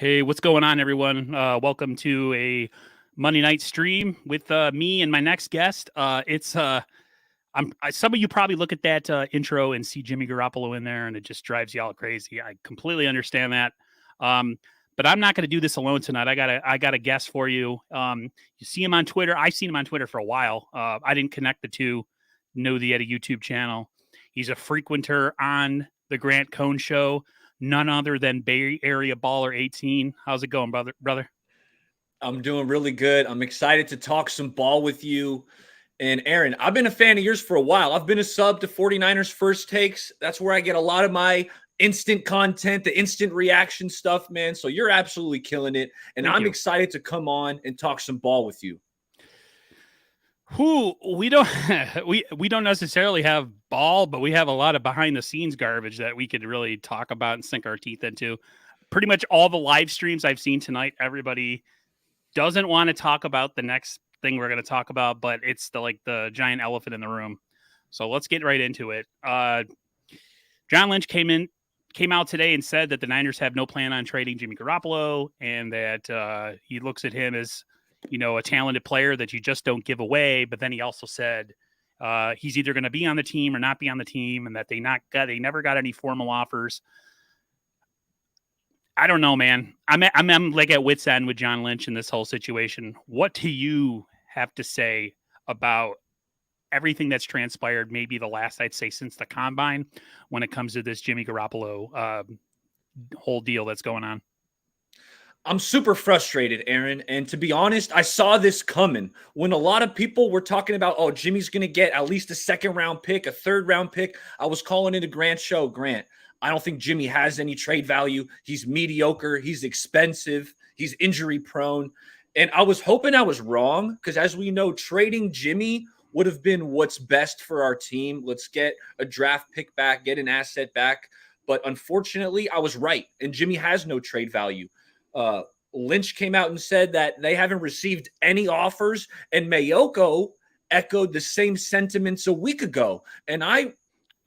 Hey, what's going on, everyone? Welcome to a Monday night stream with me and my next guest. Some of you probably look at that intro and see Jimmy Garoppolo in there, and it just drives you all crazy. I completely understand that, um, but I'm not going to do this alone tonight. I got a guest for you. You see him on Twitter. I've seen him on Twitter for a while. I didn't connect the two. Know that he had a YouTube channel. He's a frequenter on the Grant Cohn Show. None other than Bay Area Baller 18. How's it going, brother? I'm doing really good. I'm excited to talk some ball with you. And Aaron, I've been a fan of yours for a while. I've been a sub to 49ers First Takes. That's where I get a lot of my instant content, the instant reaction stuff, man. So you're absolutely killing it. And Thank I'm you. excited to come on and talk some ball with you. We don't we don't necessarily have ball, but we have a lot of behind the scenes garbage that we could really talk about and sink our teeth into. Pretty much all the live streams I've seen tonight, everybody doesn't want to talk about the next thing we're going to talk about, but it's the giant elephant in the room. So let's get right into it. John Lynch came out today and said that the Niners have no plan on trading Jimmy Garoppolo, and that he looks at him as, a talented player that you just don't give away. But then he also said he's either going to be on the team or not be on the team, and that they never got any formal offers. I don't know, man. I'm like at wit's end with John Lynch in this whole situation. What do you have to say about everything that's transpired? Maybe the last, I'd say, since the combine, when it comes to this Jimmy Garoppolo whole deal that's going on. I'm super frustrated, Aaron. And to be honest, I saw this coming when a lot of people were talking about, oh, Jimmy's going to get at least a second round pick, a third round pick. I was calling it a Grant show. Grant, I don't think Jimmy has any trade value. He's mediocre. He's expensive. He's injury prone. And I was hoping I was wrong because, as we know, trading Jimmy would have been what's best for our team. Let's get a draft pick back, get an asset back. But unfortunately, I was right. And Jimmy has no trade value. Lynch came out and said that they haven't received any offers, and Mayoko echoed the same sentiments a week ago. And I'm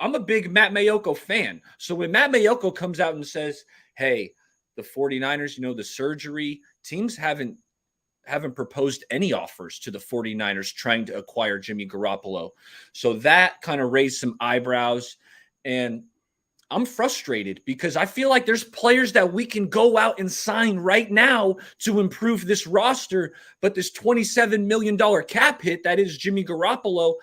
a big Matt Mayoko fan. So when Matt Mayoko comes out and says, hey, the 49ers, the surgery, teams haven't proposed any offers to the 49ers trying to acquire Jimmy Garoppolo. So that kind of raised some eyebrows. And I'm frustrated because I feel like there's players that we can go out and sign right now to improve this roster, but this $27 million cap hit that is Jimmy Garoppolo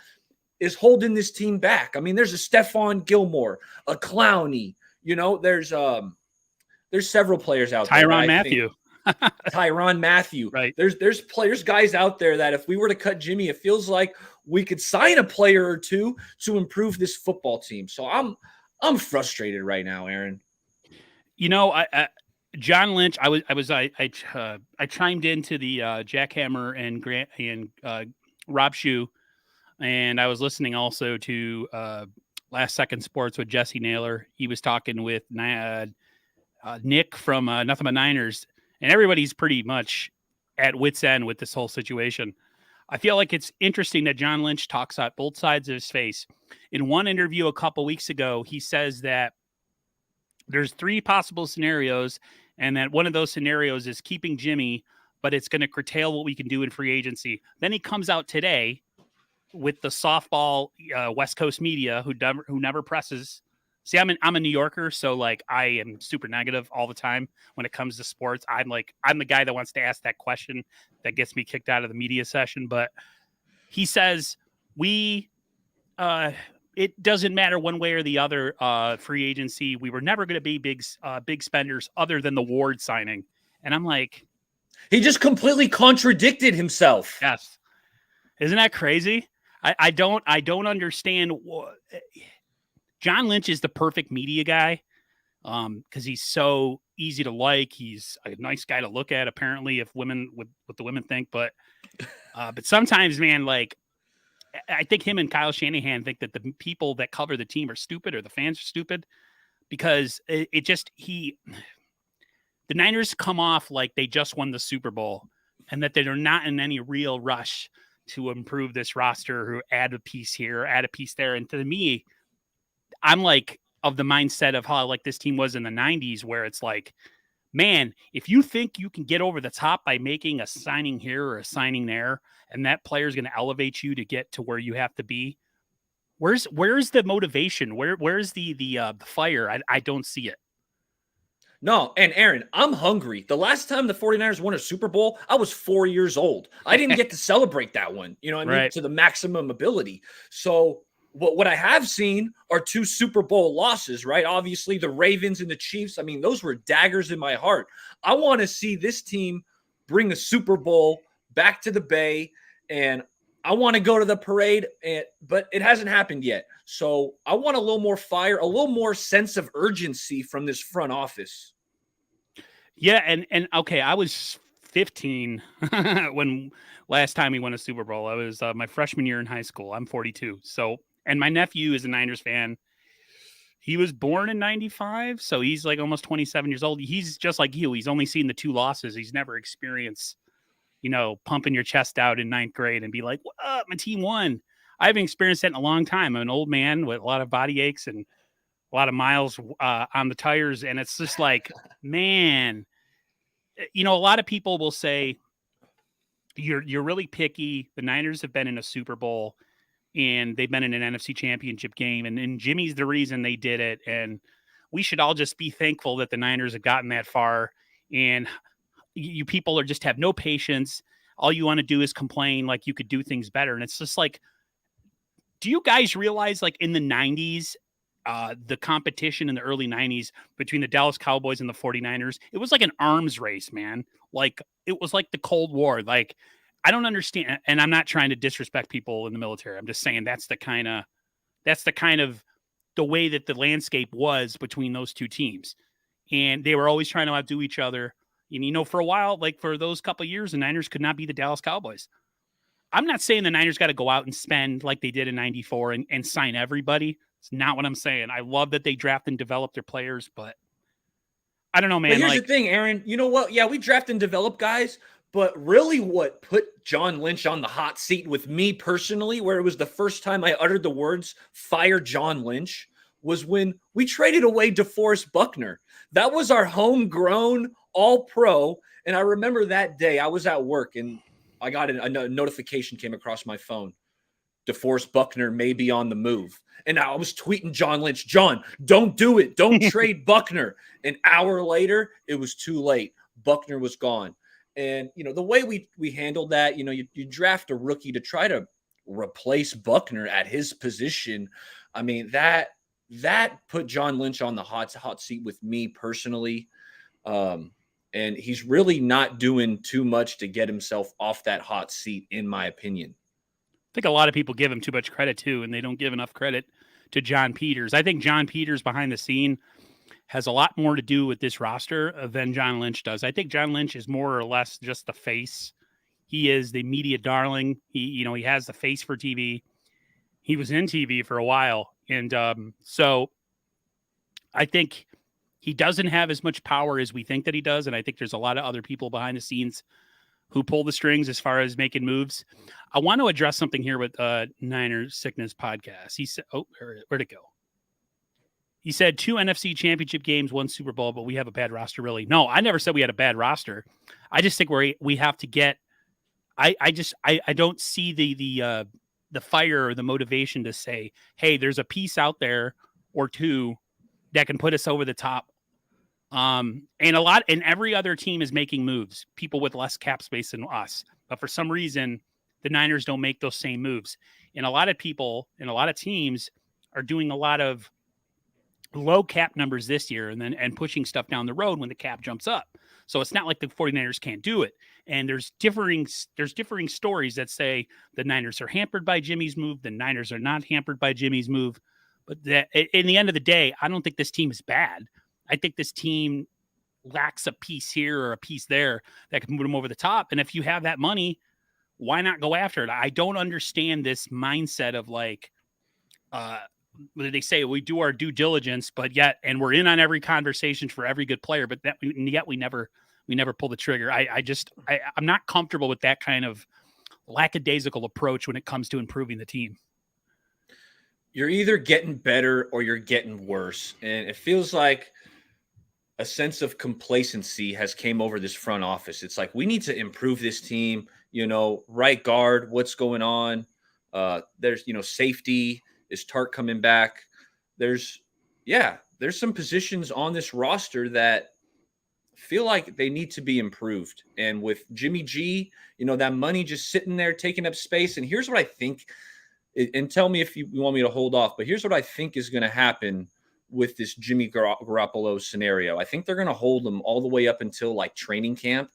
is holding this team back. I mean, there's a Stephon Gilmore, a Clowney, there's several players out there. Tyrann Mathieu. Tyrann Mathieu. Right. There's guys out there that if we were to cut Jimmy, it feels like we could sign a player or two to improve this football team. So I'm frustrated right now, Aaron. John Lynch. I chimed into the Jackhammer and Grant and Rob Shue, and I was listening also to Last Second Sports with Jesse Naylor. He was talking with Nick from Nothing But Niners, and everybody's pretty much at wit's end with this whole situation. I feel like it's interesting that John Lynch talks out both sides of his face. In one interview a couple weeks ago, he says that there's three possible scenarios, and that one of those scenarios is keeping Jimmy, but it's going to curtail what we can do in free agency. Then he comes out today with the softball West Coast media who never presses. See, I'm a New Yorker, so I am super negative all the time when it comes to sports. I'm the guy that wants to ask that question that gets me kicked out of the media session. But he says it doesn't matter one way or the other. Free agency, we were never going to be big spenders other than the Ward signing. And I'm like, he just completely contradicted himself. Yes, isn't that crazy? I don't understand. John Lynch is the perfect media guy because he's so easy to like. He's a nice guy to look at, apparently, if women what the women think. But sometimes, man, I think him and Kyle Shanahan think that the people that cover the team are stupid or the fans are stupid because the Niners come off like they just won the Super Bowl and that they're not in any real rush to improve this roster or add a piece here, add a piece there. And to me, I'm of the mindset of how this team was in the 90s, where it's man, if you think you can get over the top by making a signing here or a signing there, and that player is going to elevate you to get to where you have to be, where's the motivation? Where's the fire? I don't see it. No, and Aaron, I'm hungry. The last time the 49ers won a Super Bowl, I was 4 years old. I didn't get to celebrate that one, you know what I mean, Right. to the maximum ability. So what I have seen are 2 Super Bowl losses, right? Obviously, the Ravens and the Chiefs. I mean, those were daggers in my heart. I want to see this team bring a Super Bowl back to the Bay, and I want to go to the parade, but it hasn't happened yet. So I want a little more fire, a little more sense of urgency from this front office. Yeah, and okay, I was 15 when last time we won a Super Bowl. I was my freshman year in high school. I'm 42. So, and my nephew is a Niners fan. He was born in 95, so he's like almost 27 years old. He's just like you. He's only seen the 2 losses. He's never experienced, pumping your chest out in 9th grade and be like, "What up? My team won." I haven't experienced that in a long time. I'm an old man with a lot of body aches and a lot of miles on the tires, and it's just like, man, a lot of people will say you're really picky. The Niners have been in a Super Bowl and they've been in an NFC Championship game, and Jimmy's the reason they did it. And we should all just be thankful that the Niners have gotten that far. And you people are just have no patience. All you want to do is complain like you could do things better. And it's just like, do you guys realize, like, in the 90s, the competition in the early 90s between the Dallas Cowboys and the 49ers, it was like an arms race, man. Like, it was like the Cold War. Like, I don't understand. And I'm not trying to disrespect people in the military. I'm just saying that's the kind of the way that the landscape was between those two teams. And they were always trying to outdo each other. And, for a while, like for those couple of years, the Niners could not be the Dallas Cowboys. I'm not saying the Niners got to go out and spend like they did in 94 and sign everybody. It's not what I'm saying. I love that they draft and develop their players, but I don't know, man. But here's the thing, Aaron. You know what? Yeah, we draft and develop guys, but really what put John Lynch on the hot seat with me personally, where it was the first time I uttered the words "fire John Lynch," was when we traded away DeForest Buckner. That was our homegrown all-pro. And I remember that day I was at work and I got a notification came across my phone. DeForest Buckner may be on the move. And I was tweeting John Lynch, John, don't do it. Don't trade Buckner. An hour later, it was too late. Buckner was gone. And, the way we handled that, you draft a rookie to try to replace Buckner at his position. I mean, that put John Lynch on the hot seat with me personally. And he's really not doing too much to get himself off that hot seat, in my opinion. I think a lot of people give him too much credit too, and they don't give enough credit to John Peters. I think John Peters behind the scene has a lot more to do with this roster than John Lynch does. I think John Lynch is more or less just the face. He is the media darling. He has the face for TV. He was in TV for a while. And so I think he doesn't have as much power as we think that he does. And I think there's a lot of other people behind the scenes who pull the strings as far as making moves. I want to address something here with Niners Sickness Podcast. He said, where'd it go? He said 2 NFC championship games, 1 Super Bowl, but we have a bad roster, really. No, I never said we had a bad roster. I just think we have to get, I don't see the fire or the motivation to say, hey, there's a piece out there or two that can put us over the top. And every other team is making moves, people with less cap space than us. But for some reason, the Niners don't make those same moves. And a lot of people and a lot of teams are doing a lot of low cap numbers this year and pushing stuff down the road when the cap jumps up. So it's not like the 49ers can't do it. And there's differing stories that say the Niners are hampered by Jimmy's move. The Niners are not hampered by Jimmy's move. But in the end of the day, I don't think this team is bad. I think this team lacks a piece here or a piece there that can move them over the top. And if you have that money, why not go after it? I don't understand this mindset of like, they say we do our due diligence, and we're in on every conversation for every good player, but yet we never pull the trigger. I'm not comfortable with that kind of lackadaisical approach when it comes to improving the team. You're either getting better or you're getting worse. And it feels like a sense of complacency has came over this front office. It's like, we need to improve this team, right guard, what's going on? There's, safety. Is Tart coming back? There's some positions on this roster that feel like they need to be improved. And with Jimmy G, that money just sitting there taking up space. And here's what I think, and tell me if you want me to hold off, but here's what I think is going to happen with this Jimmy Garoppolo scenario. I think they're going to hold him all the way up until like training camp.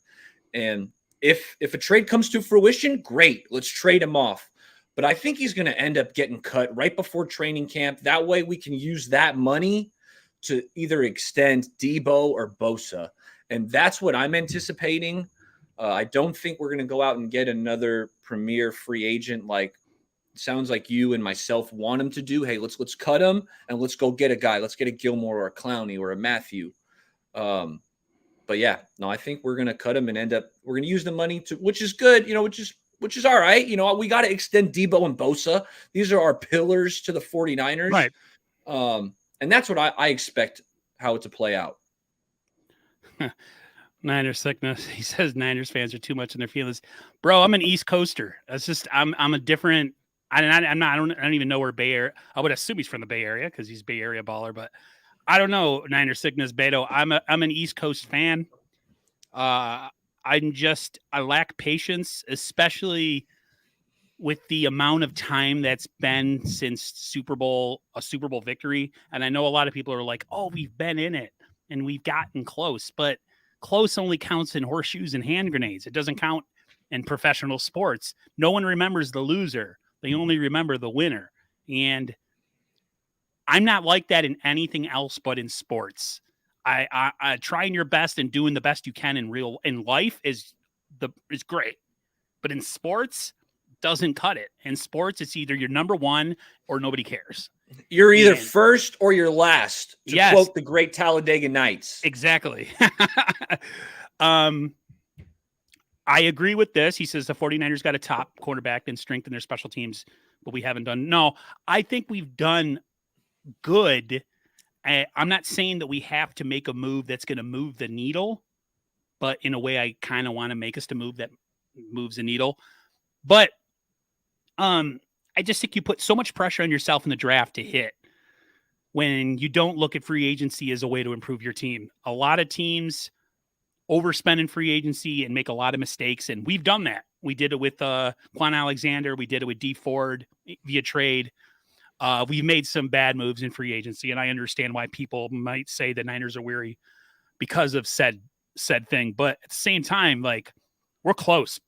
And if a trade comes to fruition, great, let's trade him off. But I think he's going to end up getting cut right before training camp. That way we can use that money to either extend Debo or Bosa. And that's what I'm anticipating. I don't think we're going to go out and get another premier free agent like sounds like you and myself want him to do. Hey, let's cut him and let's go get a guy. Let's get a Gilmore or a Clowney or a Matthew. But yeah, no, I think we're going to cut him and we're going to use the money to, which is good, which is all right. We got to extend Debo and Bosa. These are our pillars to the 49ers. Right. And that's what I expect how it to play out. Niners sickness. He says Niners fans are too much in their feelings. Bro, I'm an East Coaster. That's just I'm a different. I don't even know where Bay Area. I would assume he's from the Bay Area because he's Bay Area baller, but I don't know. Niners sickness, Beto. I'm an East Coast fan. I lack patience, especially with the amount of time that's been since a Super Bowl victory. And I know a lot of people are like, oh, we've been in it and we've gotten close, but close only counts in horseshoes and hand grenades. It doesn't count in professional sports. No one remembers the loser. They only remember the winner. And I'm not like that in anything else but in sports. I trying your best and doing the best you can in life is great. But in sports, doesn't cut it. In sports, it's either you're number one or nobody cares. You're either first or you're last, to quote the great Talladega Nights. Exactly. I agree with this. He says the 49ers got a top quarterback and strengthen their special teams, but we haven't done. No, I think we've done good. I'm not saying that we have to make a move that's going to move the needle, but in a way I kind of want to make us to move that moves the needle. But I just think you put so much pressure on yourself in the draft to hit when you don't look at free agency as a way to improve your team. A lot of teams overspend in free agency and make a lot of mistakes, and we've done that. We did it with Quan Alexander. We did it with D Ford via trade. We've made some bad moves in free agency, and I understand why people might say the Niners are weary because of said thing. But at the same time, like, we're close.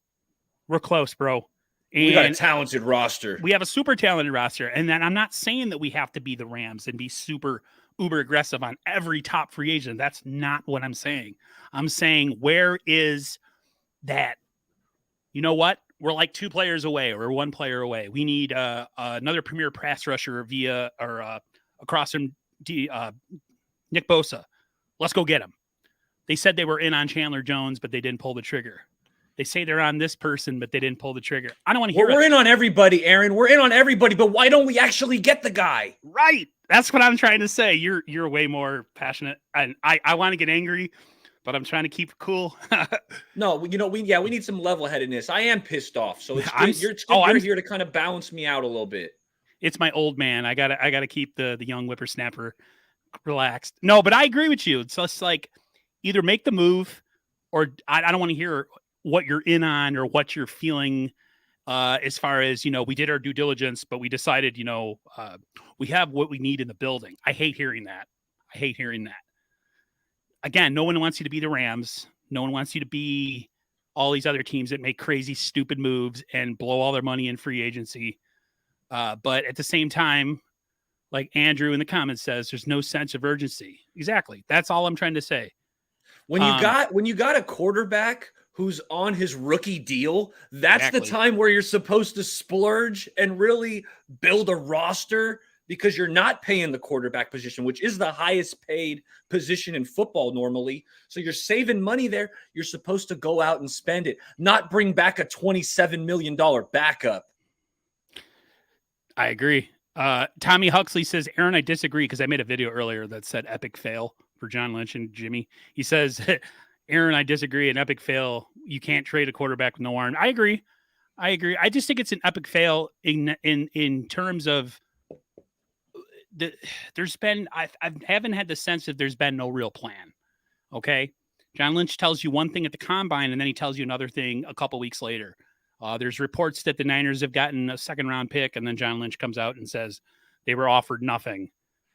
We're close, bro. And we got a talented roster. We have a super talented roster. And then I'm not saying that we have to be the Rams and be super uber aggressive on every top free agent. That's not what I'm saying. I'm saying, where is that? You know what? We're like 2 players away or 1 player away. We need another premier pass rusher across from Nick Bosa. Let's go get him. They said they were in on Chandler Jones, but they didn't pull the trigger. They say they're on this person, but they didn't pull the trigger. I don't want to hear it. We're in on everybody, Aaron. We're in on everybody, but why don't we actually get the guy? Right. That's what I'm trying to say. You're way more passionate. And I want to get angry, but I'm trying to keep it cool. No, we need some level-headedness. I am pissed off. So you're here to kind of balance me out a little bit. It's my old man. I gotta keep the young whippersnapper relaxed. No, but I agree with you. So it's like, either make the move, or I don't want to hear what you're in on or what you're feeling as far as, we did our due diligence, but we decided, we have what we need in the building. I hate hearing that. Again, no one wants you to be the Rams. No one wants you to be all these other teams that make crazy, stupid moves and blow all their money in free agency. But at the same time, like Andrew in the comments says, there's no sense of urgency. Exactly. That's all I'm trying to say. When you got a quarterback who's on his rookie deal, that's the time where you're supposed to splurge and really build a roster, because you're not paying the quarterback position, which is the highest paid position in football normally. So you're saving money there. You're supposed to go out and spend it, not bring back a $27 million backup. I agree. Tommy Huxley says, Aaron, I disagree, because I made a video earlier that said epic fail. for John Lynch and Jimmy. He says, Aaron, I disagree. An epic fail. You can't trade a quarterback with no arm. I agree. I just think it's an epic fail in terms of there's been I haven't had the sense that there's been no real plan. Okay, John Lynch tells you one thing at the combine, and then he tells you another thing a couple weeks later. There's reports that the Niners have gotten a second-round pick, and then John Lynch comes out and says they were offered nothing.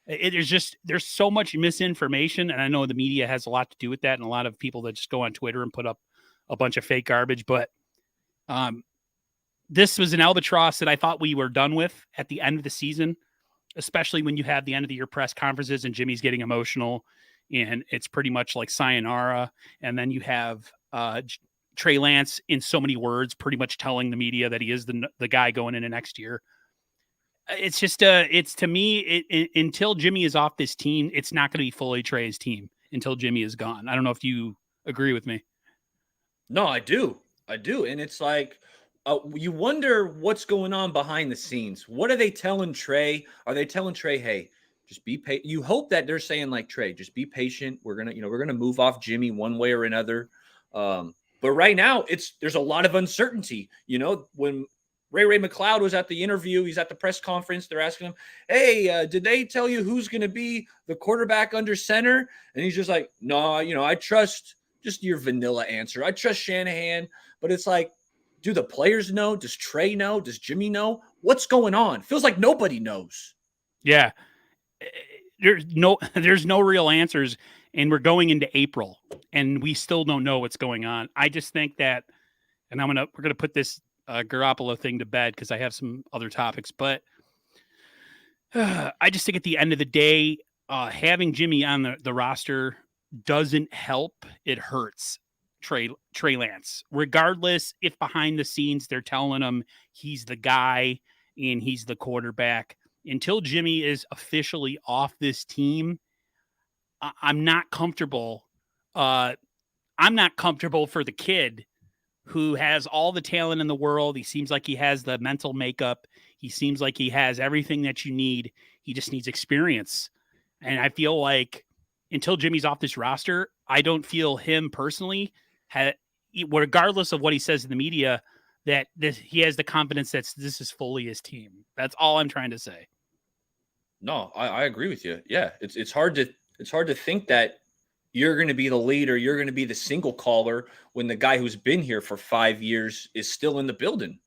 There's so much misinformation, and I know the media has a lot to do with that, and a lot of people that just go on Twitter and put up a bunch of fake garbage. But this was an albatross that I thought we were done with at the end of the season, especially when you have the end of the year press conferences and Jimmy's getting emotional, and it's pretty much like sayonara. And then you have Trey Lance in so many words, pretty much telling the media that he is the guy going into next year. It's just it's to me, until Jimmy is off this team, it's not going to be fully Trey's team until Jimmy is gone. I don't know if you agree with me. No, I do. And it's like, you wonder what's going on behind the scenes. What are they telling Trey? Are they telling Trey, hey, just be patient? You hope that they're saying like, Trey, just be patient. We're going to move off Jimmy one way or another. But right now there's a lot of uncertainty. When Ray McLeod was at the interview, he's at the press conference, they're asking him, hey, did they tell you who's going to be the quarterback under center? And he's just like, no, I trust just your vanilla answer. I trust Shanahan. But it's like, do the players know? Does Trey know? Does Jimmy know? What's going on? Feels like nobody knows. Yeah. There's no real answers, and we're going into April and we still don't know what's going on. I just think that, and we're going to put this Garoppolo thing to bed because I have some other topics, but I just think at the end of the day, having Jimmy on the roster doesn't help. It hurts Trey Lance, regardless if behind the scenes they're telling him he's the guy and he's the quarterback. Until Jimmy is officially off this team, I'm not comfortable. I'm not comfortable for the kid who has all the talent in the world. He seems like he has the mental makeup. He seems like he has everything that you need. He just needs experience. And I feel like until Jimmy's off this roster, I don't feel him personally, regardless of what he says in the media, that he has the confidence that this is fully his team. That's all I'm trying to say. No, I agree with you. Yeah, it's hard to think that you're going to be the leader, you're going to be the single caller when the guy who's been here for 5 years is still in the building.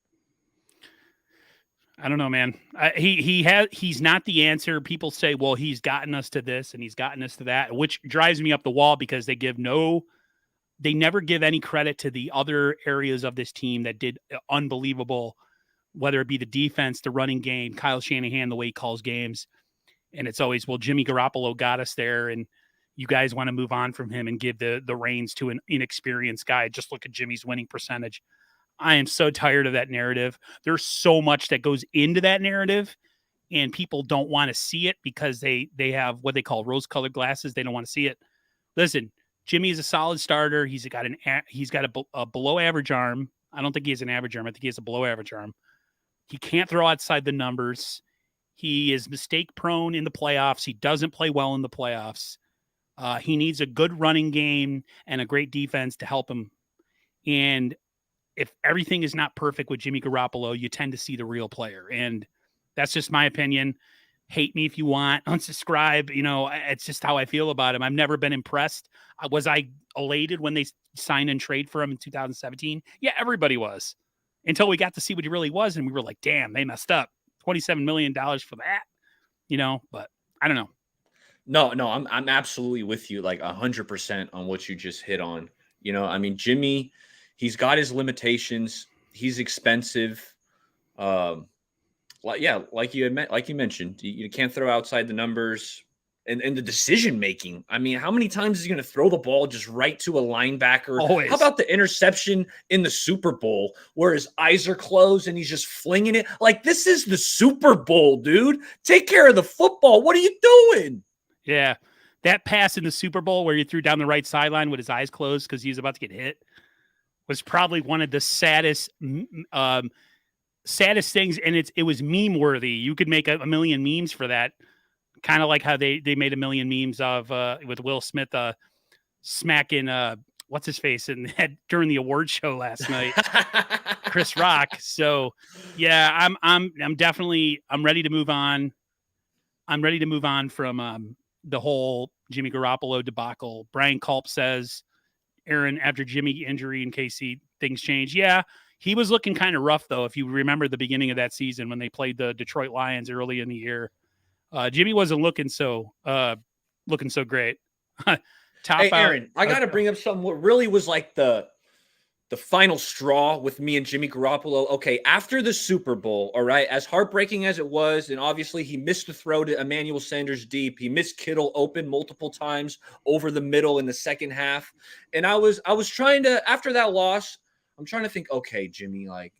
I don't know, man. He's not the answer. People say, well, he's gotten us to this and he's gotten us to that, which drives me up the wall because they never give any credit to the other areas of this team that did unbelievable, whether it be the defense, the running game, Kyle Shanahan, the way he calls games. And it's always, well, Jimmy Garoppolo got us there, and you guys want to move on from him and give the reins to an inexperienced guy. Just look at Jimmy's winning percentage. I am so tired of that narrative. There's so much that goes into that narrative, and people don't want to see it because they have what they call rose-colored glasses. They don't want to see it. Listen, Jimmy is a solid starter. He's got a below-average arm. I don't think he has an average arm. I think he has a below-average arm. He can't throw outside the numbers. He is mistake-prone in the playoffs. He doesn't play well in the playoffs. He needs a good running game and a great defense to help him. And if everything is not perfect with Jimmy Garoppolo, you tend to see the real player. And that's just my opinion. Hate me if you want. Unsubscribe. It's just how I feel about him. I've never been impressed. Was I elated when they signed and trade for him in 2017? Yeah, everybody was. Until we got to see what he really was, and we were like, damn, they messed up. $27 million for that, but I don't know. No, I'm absolutely with you, like 100% on what you just hit on. Jimmy, he's got his limitations. He's expensive. Like you mentioned, you can't throw outside the numbers. And the decision making. I mean, how many times is he going to throw the ball just right to a linebacker? Always. How about the interception in the Super Bowl where his eyes are closed and he's just flinging it? Like, this is the Super Bowl, dude. Take care of the football. What are you doing? Yeah. That pass in the Super Bowl where he threw down the right sideline with his eyes closed because he was about to get hit was probably one of the saddest things. And it was meme worthy. You could make a million memes for that. Kind of like how they made a million memes of with Will Smith smacking what's his face in the head during the award show last night, Chris Rock. So yeah, I'm definitely I'm ready to move on. I'm ready to move on from the whole Jimmy Garoppolo debacle. Brian Culp says, Aaron, after Jimmy injury in case things change. Yeah, he was looking kind of rough though. If you remember the beginning of that season when they played the Detroit Lions early in the year, Jimmy wasn't looking so great. Top Hey, out. Aaron, I got to bring up something. What really was like the final straw with me and Jimmy Garoppolo. Okay, after the Super Bowl, all right, as heartbreaking as it was, and obviously he missed the throw to Emmanuel Sanders deep. He missed Kittle open multiple times over the middle in the second half. And I was trying to, after that loss, I'm trying to think, okay, Jimmy, like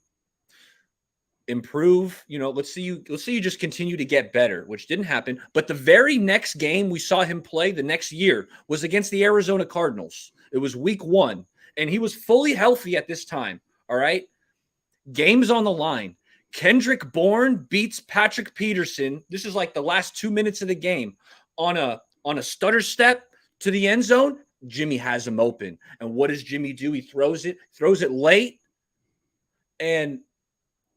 improve, let's see you just continue to get better, which didn't happen. But the very next game we saw him play the next year was against the Arizona Cardinals. It was week 1. And he was fully healthy at this time. All right. Game's on the line. Kendrick Bourne beats Patrick Peterson. This is like the last 2 minutes of the game on a stutter step to the end zone. Jimmy has him open. And what does Jimmy do? He throws it late. And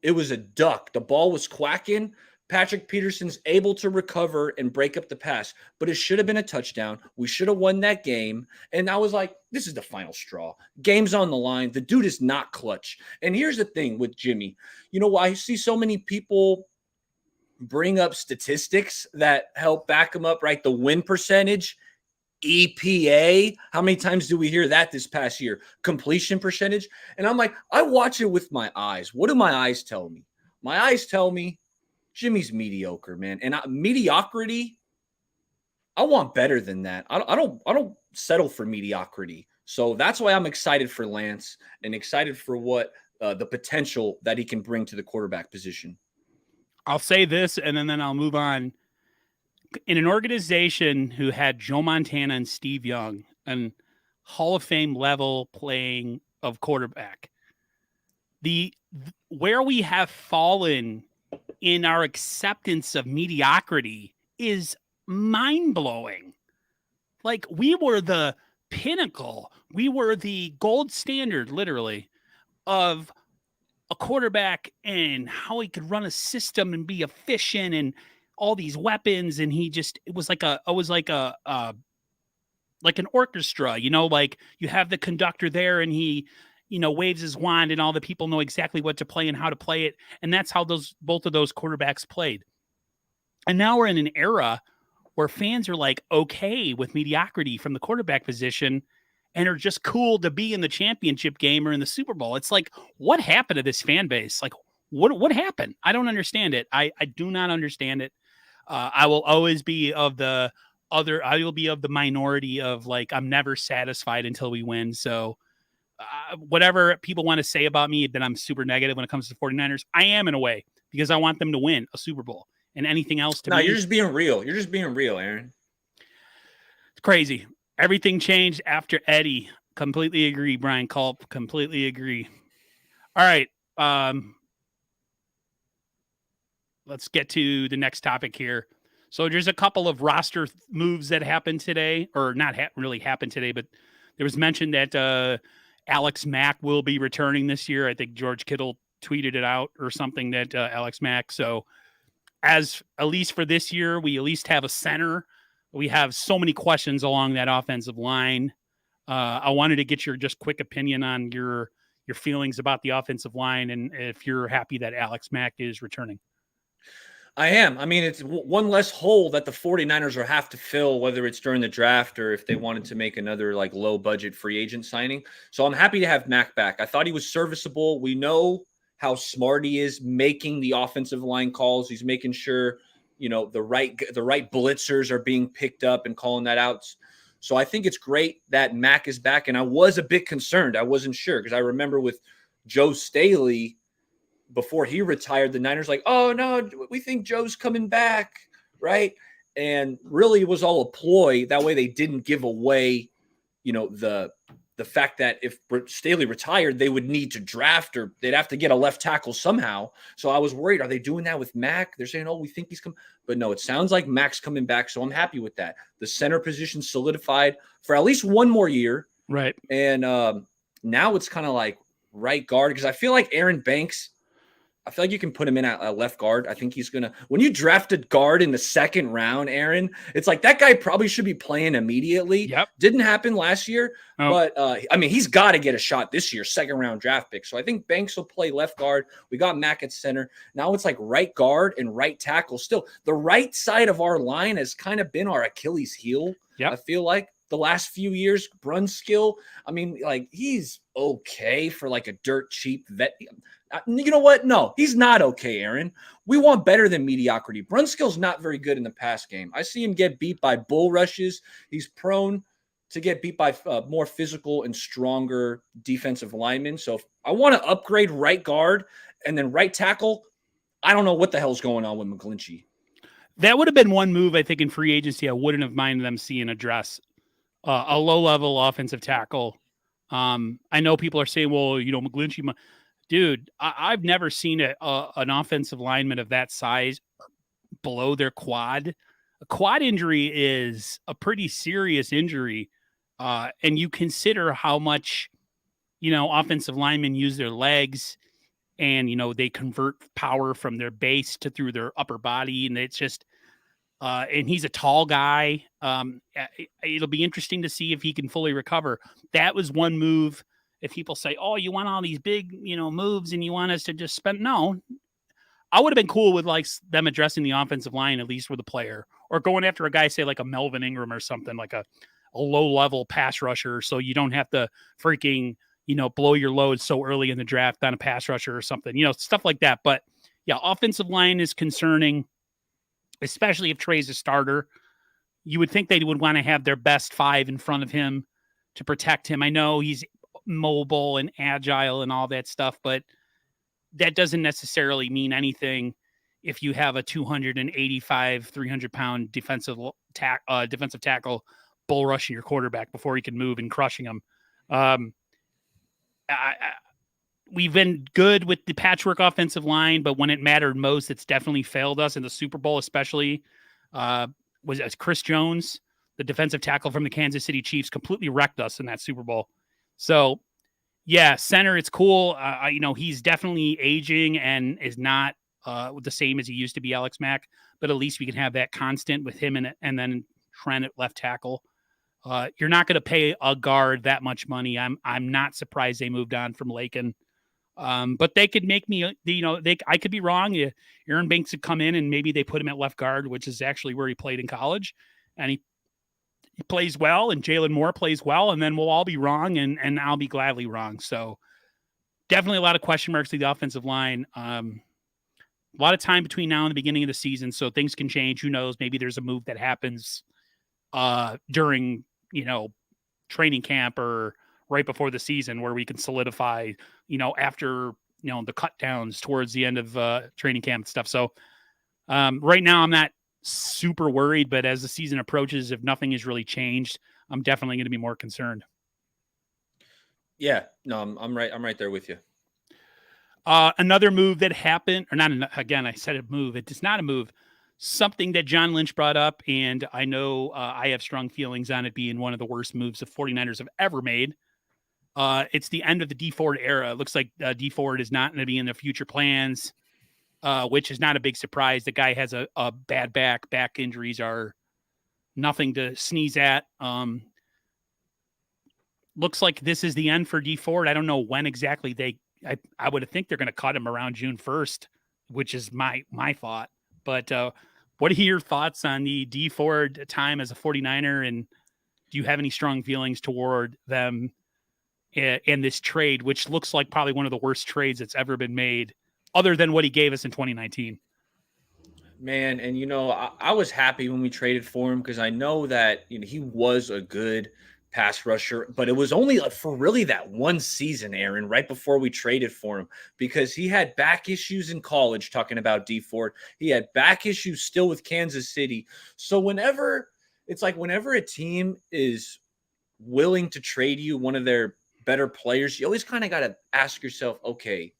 it was a duck. The ball was quacking. Patrick Peterson's able to recover and break up the pass, but it should have been a touchdown. We should have won that game. And I was like, this is the final straw. Game's on the line. The dude is not clutch. And here's the thing with Jimmy. I see so many people bring up statistics that help back him up, right? The win percentage, EPA. How many times do we hear that this past year? Completion percentage. And I'm like, I watch it with my eyes. What do my eyes tell me? My eyes tell me Jimmy's mediocre, man. And mediocrity, I want better than that. I don't settle for mediocrity. So that's why I'm excited for Lance and excited for what the potential that he can bring to the quarterback position. I'll say this, and then I'll move on. In an organization who had Joe Montana and Steve Young, and Hall of Fame level playing of quarterback, where we have fallen in our acceptance of mediocrity is mind-blowing. Like, we were the pinnacle. We were the gold standard, literally, of a quarterback and how he could run a system and be efficient and all these weapons. And it was like an orchestra, like you have the conductor there and he, waves his wand and all the people know exactly what to play and how to play it. And that's how both of those quarterbacks played. And now we're in an era where fans are like, okay with mediocrity from the quarterback position and are just cool to be in the championship game or in the Super Bowl. It's like, what happened to this fan base? Like, what happened? I don't understand it. I do not understand it. I will always be I will be of the minority of like, I'm never satisfied until we win. So whatever people want to say about me, that I'm super negative when it comes to 49ers, I am in a way, because I want them to win a Super Bowl. And anything else to me. You're just being real. You're just being real, Aaron. It's crazy. Everything changed after Eddie. Completely agree, Brian Culp. Completely agree. All right. Let's get to the next topic here. So there's a couple of roster moves that happened today, or not really happened today, but there was mention that Alex Mack will be returning this year. I think George Kittle tweeted it out or something, that Alex Mack. So at least for this year, we at least have a center. We have so many questions along that offensive line. I wanted to get your just quick opinion on your feelings about the offensive line and if you're happy that Alex Mack is returning. I am. I mean, it's one less hole that the 49ers will have to fill, whether it's during the draft or if they wanted to make another like low budget free agent signing. So I'm happy to have Mack back. I thought he was serviceable. We know how smart he is making the offensive line calls. He's making sure, the right blitzers are being picked up and calling that out. So I think it's great that Mack is back. And I was a bit concerned. I wasn't sure because I remember with Joe Staley, before he retired, the Niners like, oh, no, we think Joe's coming back, right? And really it was all a ploy. That way they didn't give away, the the fact that if Staley retired, they would need to draft or they'd have to get a left tackle somehow. So I was worried, are they doing that with Mack? They're saying, oh, we think he's coming. But no, it sounds like Mack's coming back. So I'm happy with that. The center position solidified for at least one more year. Right. And now it's kind of like right guard, because I feel like Aaron Banks, I feel like you can put him in at left guard. I think he's going to – when you drafted guard in the second round, Aaron, it's like that guy probably should be playing immediately. Yep. Didn't happen last year. Oh. But, I mean, he's got to get a shot this year, second-round draft pick. So I think Banks will play left guard. We got Mack at center. Now it's like right guard and right tackle. Still, the right side of our line has kind of been our Achilles heel, I feel like. The last few years, Brunskill, I mean, like, he's okay for like a dirt cheap vet. You know what? No, he's not okay, Aaron. We want better than mediocrity. Brunskill's not very good in the pass game. I see him get beat by bull rushes. He's prone to get beat by more physical and stronger defensive linemen. So if I want to upgrade right guard and then right tackle, I don't know what the hell's going on with McGlinchey. That would have been one move, I think, in free agency I wouldn't have minded them seeing address. A low-level offensive tackle. I know people are saying, well, you know, McGlinchey. Dude, I've never seen an offensive lineman of that size below their quad. A quad injury is a pretty serious injury. And you consider how much, you know, offensive linemen use their legs and, you know, they convert power from their base to through their upper body. And it's just, and he's a tall guy. It'll be interesting to see if he can fully recover. That was one move. If people say, oh, you want all these big, you know, moves and you want us to just spend. No, I would have been cool with like them addressing the offensive line, at least with a player, or going after a guy, say like a Melvin Ingram or something, like a low level pass rusher. So you don't have to freaking, you know, blow your load so early in the draft on a pass rusher or something, you know, stuff like that. But yeah, offensive line is concerning, especially if Trey's a starter. You would think they would want to have their best five in front of him to protect him. I know he's mobile and agile and all that stuff, but that doesn't necessarily mean anything if you have a 285, 300-pound defensive tackle bull rushing your quarterback before he can move and crushing him. We've been good with the patchwork offensive line, but when it mattered most, it's definitely failed us in the Super Bowl, especially was Chris Jones, the defensive tackle from the Kansas City Chiefs, completely wrecked us in that Super Bowl. So, yeah, center, it's cool. You know, he's definitely aging and is not the same as he used to be, Alex Mack, but at least we can have that constant with him and then Trent at left tackle. You're not going to pay a guard that much money. I'm not surprised they moved on from Lakin. But they could make me, you know, I could be wrong. Aaron Banks would come in and maybe they put him at left guard, which is actually where he played in college. And he plays well and Jalen Moore plays well. And then we'll all be wrong and I'll be gladly wrong. So definitely a lot of question marks to the offensive line. A lot of time between now and the beginning of the season. So things can change. Who knows? Maybe there's a move that happens during, you know, training camp or right before the season where we can solidify, you know, after, you know, the cut downs towards the end of training camp stuff. So right now I'm not super worried, but as the season approaches, if nothing has really changed, I'm definitely going to be more concerned. Yeah, no, I'm right there with you. Another move that happened, or not, again, I said a move. It's not a move. Something that John Lynch brought up, and I know I have strong feelings on it being one of the worst moves the 49ers have ever made. It's the end of the D Ford era. It looks like D Ford is not going to be in their future plans, which is not a big surprise. The guy has a bad back. Back injuries are nothing to sneeze at. Looks like this is the end for D Ford. I don't know when exactly I would think they're going to cut him around June 1st, which is my thought. But what are your thoughts on the D Ford time as a 49er? And do you have any strong feelings toward them in this trade, which looks like probably one of the worst trades that's ever been made, other than what he gave us in 2019? Man, and you know, I was happy when we traded for him because I know that, you know, he was a good pass rusher, but it was only for really that one season, Aaron, right before we traded for him, because he had back issues in college, talking about D Ford. He had back issues still with Kansas City. So whenever a team is willing to trade you one of their better players, you always kind of got to ask yourself, okay,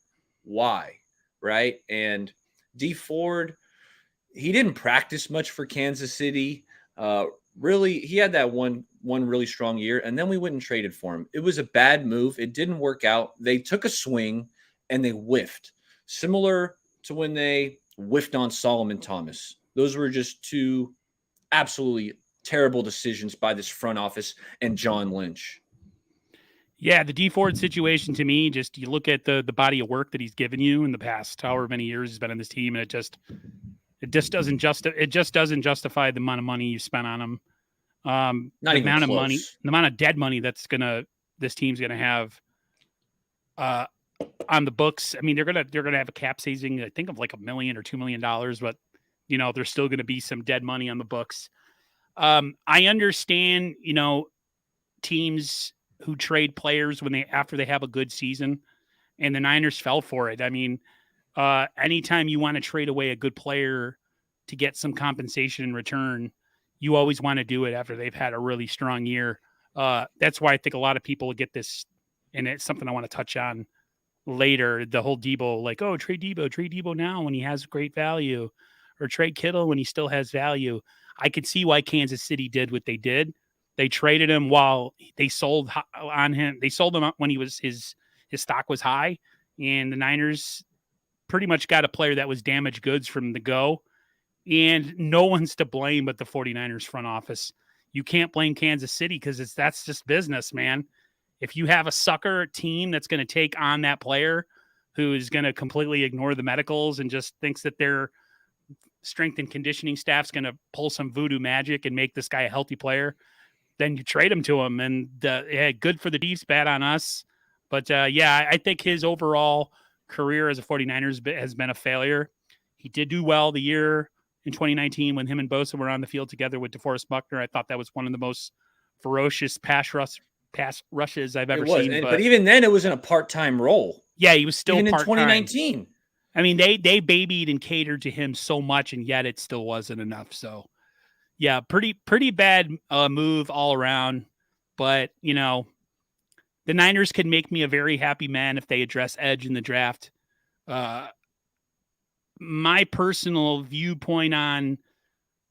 why? Right? And D Ford, he didn't practice much for Kansas City. Really, he had that one really strong year, and then we went and traded for him. It was a bad move. It didn't work out. They took a swing and they whiffed, similar to when they whiffed on Solomon Thomas. Those were just two absolutely terrible decisions by this front office and John Lynch. Yeah, the D Ford situation to me, just you look at the body of work that he's given you in the past however many years he's been on this team, and it just doesn't justify the amount of money you spent on him. Not the even amount close. of money, the amount of dead money this team's gonna have on the books. I mean, they're gonna have a cap saving, I think, of like $1 million or $2 million, but there's still gonna be some dead money on the books. I understand, teams who trade players after they have a good season, and the Niners fell for it. I mean, anytime you want to trade away a good player to get some compensation in return, you always want to do it after they've had a really strong year. That's why I think a lot of people get this, and it's something I want to touch on later. The whole Debo, like, oh, trade Debo now when he has great value, or trade Kittle when he still has value. I could see why Kansas City did what they did. They traded him while they sold on him. They sold him when his stock was high, and the Niners pretty much got a player that was damaged goods from the go. And no one's to blame but the 49ers front office. You can't blame Kansas City because that's just business, man. If you have a sucker team that's going to take on that player who is going to completely ignore the medicals and just thinks that their strength and conditioning staff's going to pull some voodoo magic and make this guy a healthy player, then you trade him to him. And good for the Chiefs, bad on us. But I think his overall career as a 49ers has been a failure. He did do well the year in 2019 when him and Bosa were on the field together with DeForest Buckner. I thought that was one of the most ferocious pass rushes I've ever seen. But even then, it was in a part-time role. Yeah, he was still even part-time. In 2019. I mean, they babied and catered to him so much, and yet it still wasn't enough. So, yeah, pretty bad move all around. But, the Niners can make me a very happy man if they address edge in the draft. My personal viewpoint on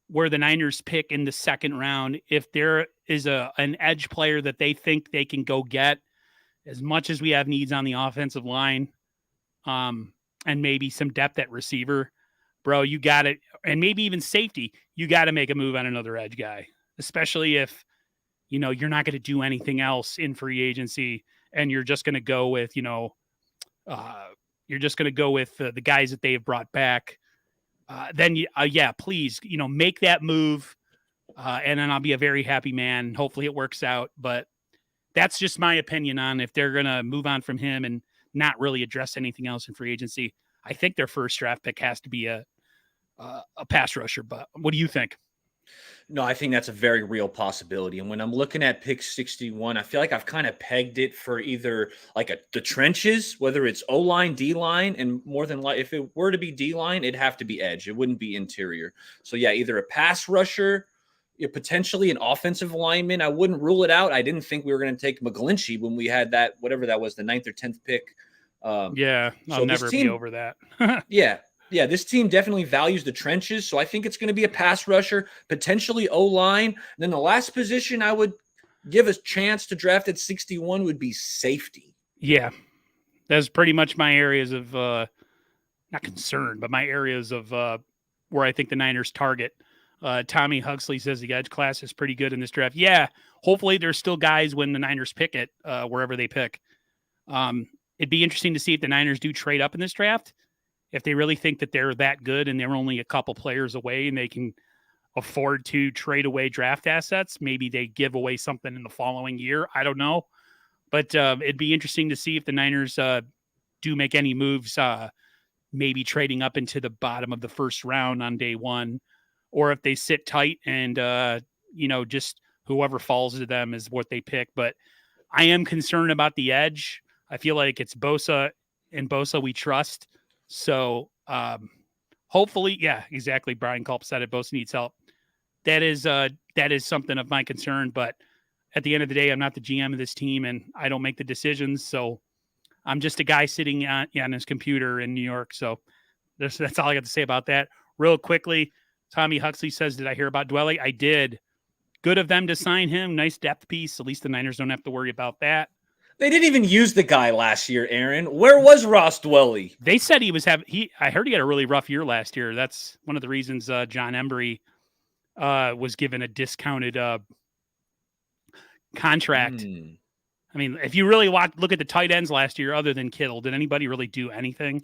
where the Niners pick in the second round, if there is an edge player that they think they can go get, as much as we have needs on the offensive line, and maybe some depth at receiver, bro, you got it. And maybe even safety, you got to make a move on another edge guy, especially if, you're not going to do anything else in free agency and you're just going to go with, the guys that they have brought back. Then, please, make that move. And then I'll be a very happy man. Hopefully it works out. But that's just my opinion on if they're going to move on from him and not really address anything else in free agency. I think their first draft pick has to be a pass rusher. But what do you think? No, I think that's a very real possibility. And when I'm looking at pick 61, I feel like I've kind of pegged it for either like the trenches, whether it's O-line, D-line, and more than likely, if it were to be D-line, it'd have to be edge. It wouldn't be interior. So yeah, either a pass rusher, potentially an offensive lineman. I wouldn't rule it out. I didn't think we were going to take McGlinchey when we had that, whatever that was, the 9th or 10th pick. I'll never be over that. Yeah, this team definitely values the trenches, so I think it's going to be a pass rusher, potentially O-line. And then the last position I would give a chance to draft at 61 would be safety. Yeah, that's pretty much my areas of not concern, but my areas of where I think the Niners target. Tommy Huxley says the edge class is pretty good in this draft. Yeah, hopefully there's still guys when the Niners pick it, wherever they pick. It'd be interesting to see if the Niners do trade up in this draft. If they really think that they're that good and they're only a couple players away and they can afford to trade away draft assets, maybe they give away something in the following year. I don't know. But it'd be interesting to see if the Niners do make any moves, maybe trading up into the bottom of the first round on day one, or if they sit tight and, just whoever falls to them is what they pick. But I am concerned about the edge. I feel like it's Bosa, and Bosa we trust. So hopefully, yeah, exactly. Brian Culp said it. Bosa needs help. That is something of my concern, but at the end of the day, I'm not the GM of this team, and I don't make the decisions. So I'm just a guy sitting on his computer in New York. So that's all I got to say about that. Real quickly, Tommy Huxley says, did I hear about Dwelly? I did. Good of them to sign him. Nice depth piece. At least the Niners don't have to worry about that. They didn't even use the guy last year, Aaron. Where was Ross Dwelly? They said he was I heard he had a really rough year last year. That's one of the reasons John Embry was given a discounted contract. I mean, if you really look at the tight ends last year, other than Kittle, did anybody really do anything?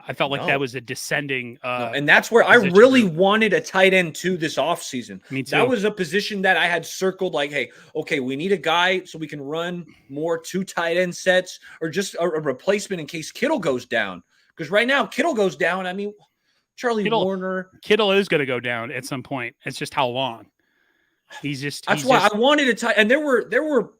I felt like that was a descending. And that's where I really wanted a tight end too this offseason. Me too. That was a position that I had circled like, hey, okay, we need a guy so we can run more 2 tight end sets or just a replacement in case Kittle goes down. Because right now, Kittle goes down. I mean, Warner. Kittle is going to go down at some point. It's just how long. That's why I wanted a tight. And there were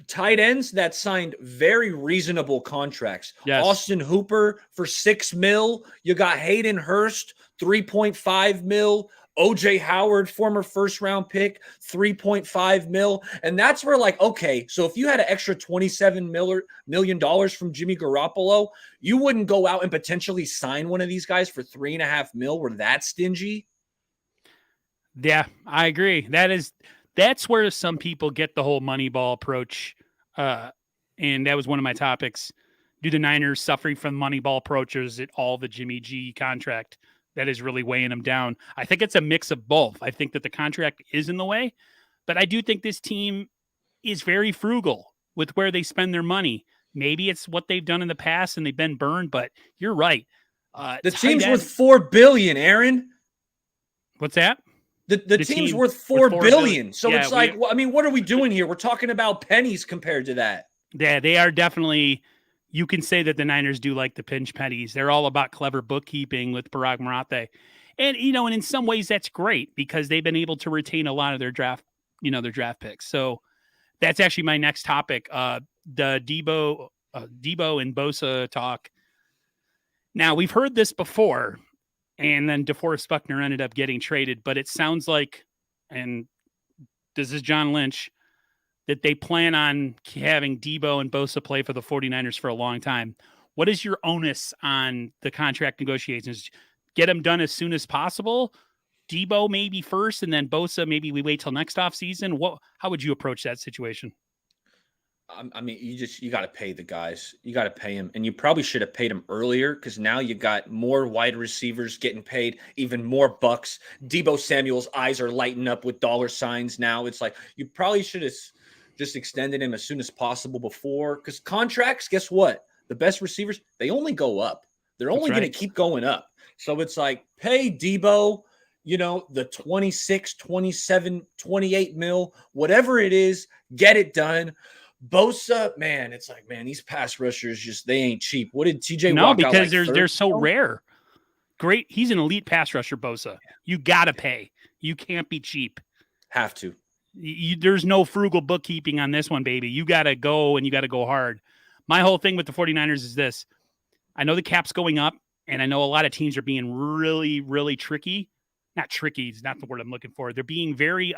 tight ends that signed very reasonable contracts. Yes. Austin Hooper for $6 million. You got Hayden Hurst, $3.5 million. OJ Howard, former first-round pick, $3.5 million. And that's where, like, okay, so if you had an extra $27 million from Jimmy Garoppolo, you wouldn't go out and potentially sign one of these guys for $3.5 million. We're that stingy. Yeah, I agree. That's where some people get the whole Moneyball approach. And that was one of my topics. Do the Niners suffering from Moneyball approach, or is it all the Jimmy G contract that is really weighing them down? I think it's a mix of both. I think that the contract is in the way, but I do think this team is very frugal with where they spend their money. Maybe it's what they've done in the past and they've been burned, but you're right. The team's worth $4 billion, Aaron. What's that? The team's worth $4 billion. So yeah, it's like, I mean, what are we doing here? We're talking about pennies compared to that. Yeah, they are definitely. You can say that the Niners do like the pinch pennies. They're all about clever bookkeeping with Parag Marathe. And, and in some ways that's great because they've been able to retain a lot of their draft picks. So that's actually my next topic. The Debo and Bosa talk. Now we've heard this before. And then DeForest Buckner ended up getting traded. But it sounds like, and this is John Lynch, that they plan on having Debo and Bosa play for the 49ers for a long time. What is your onus on the contract negotiations? Get them done as soon as possible? Debo maybe first, and then Bosa, maybe we wait till next offseason? How would you approach that situation? I mean, you got to pay the guys. You got to pay them. And you probably should have paid them earlier because now you got more wide receivers getting paid, even more bucks. Debo Samuel's eyes are lighting up with dollar signs now. It's like you probably should have just extended him as soon as possible before, because contracts, guess what? The best receivers, they only go up. They're only going to keep going up. So it's like, pay Debo, the 26, 27, 28 mil, whatever it is, get it done. Bosa, man, it's like, man, these pass rushers they ain't cheap. What did TJ Watt got, because they're so rare. Great. He's an elite pass rusher, Bosa. You got to pay. You can't be cheap. Have to. There's no frugal bookkeeping on this one, baby. You got to go, and you got to go hard. My whole thing with the 49ers is this. I know the cap's going up, and I know a lot of teams are being really, really tricky. Not tricky is not the word I'm looking for. They're being very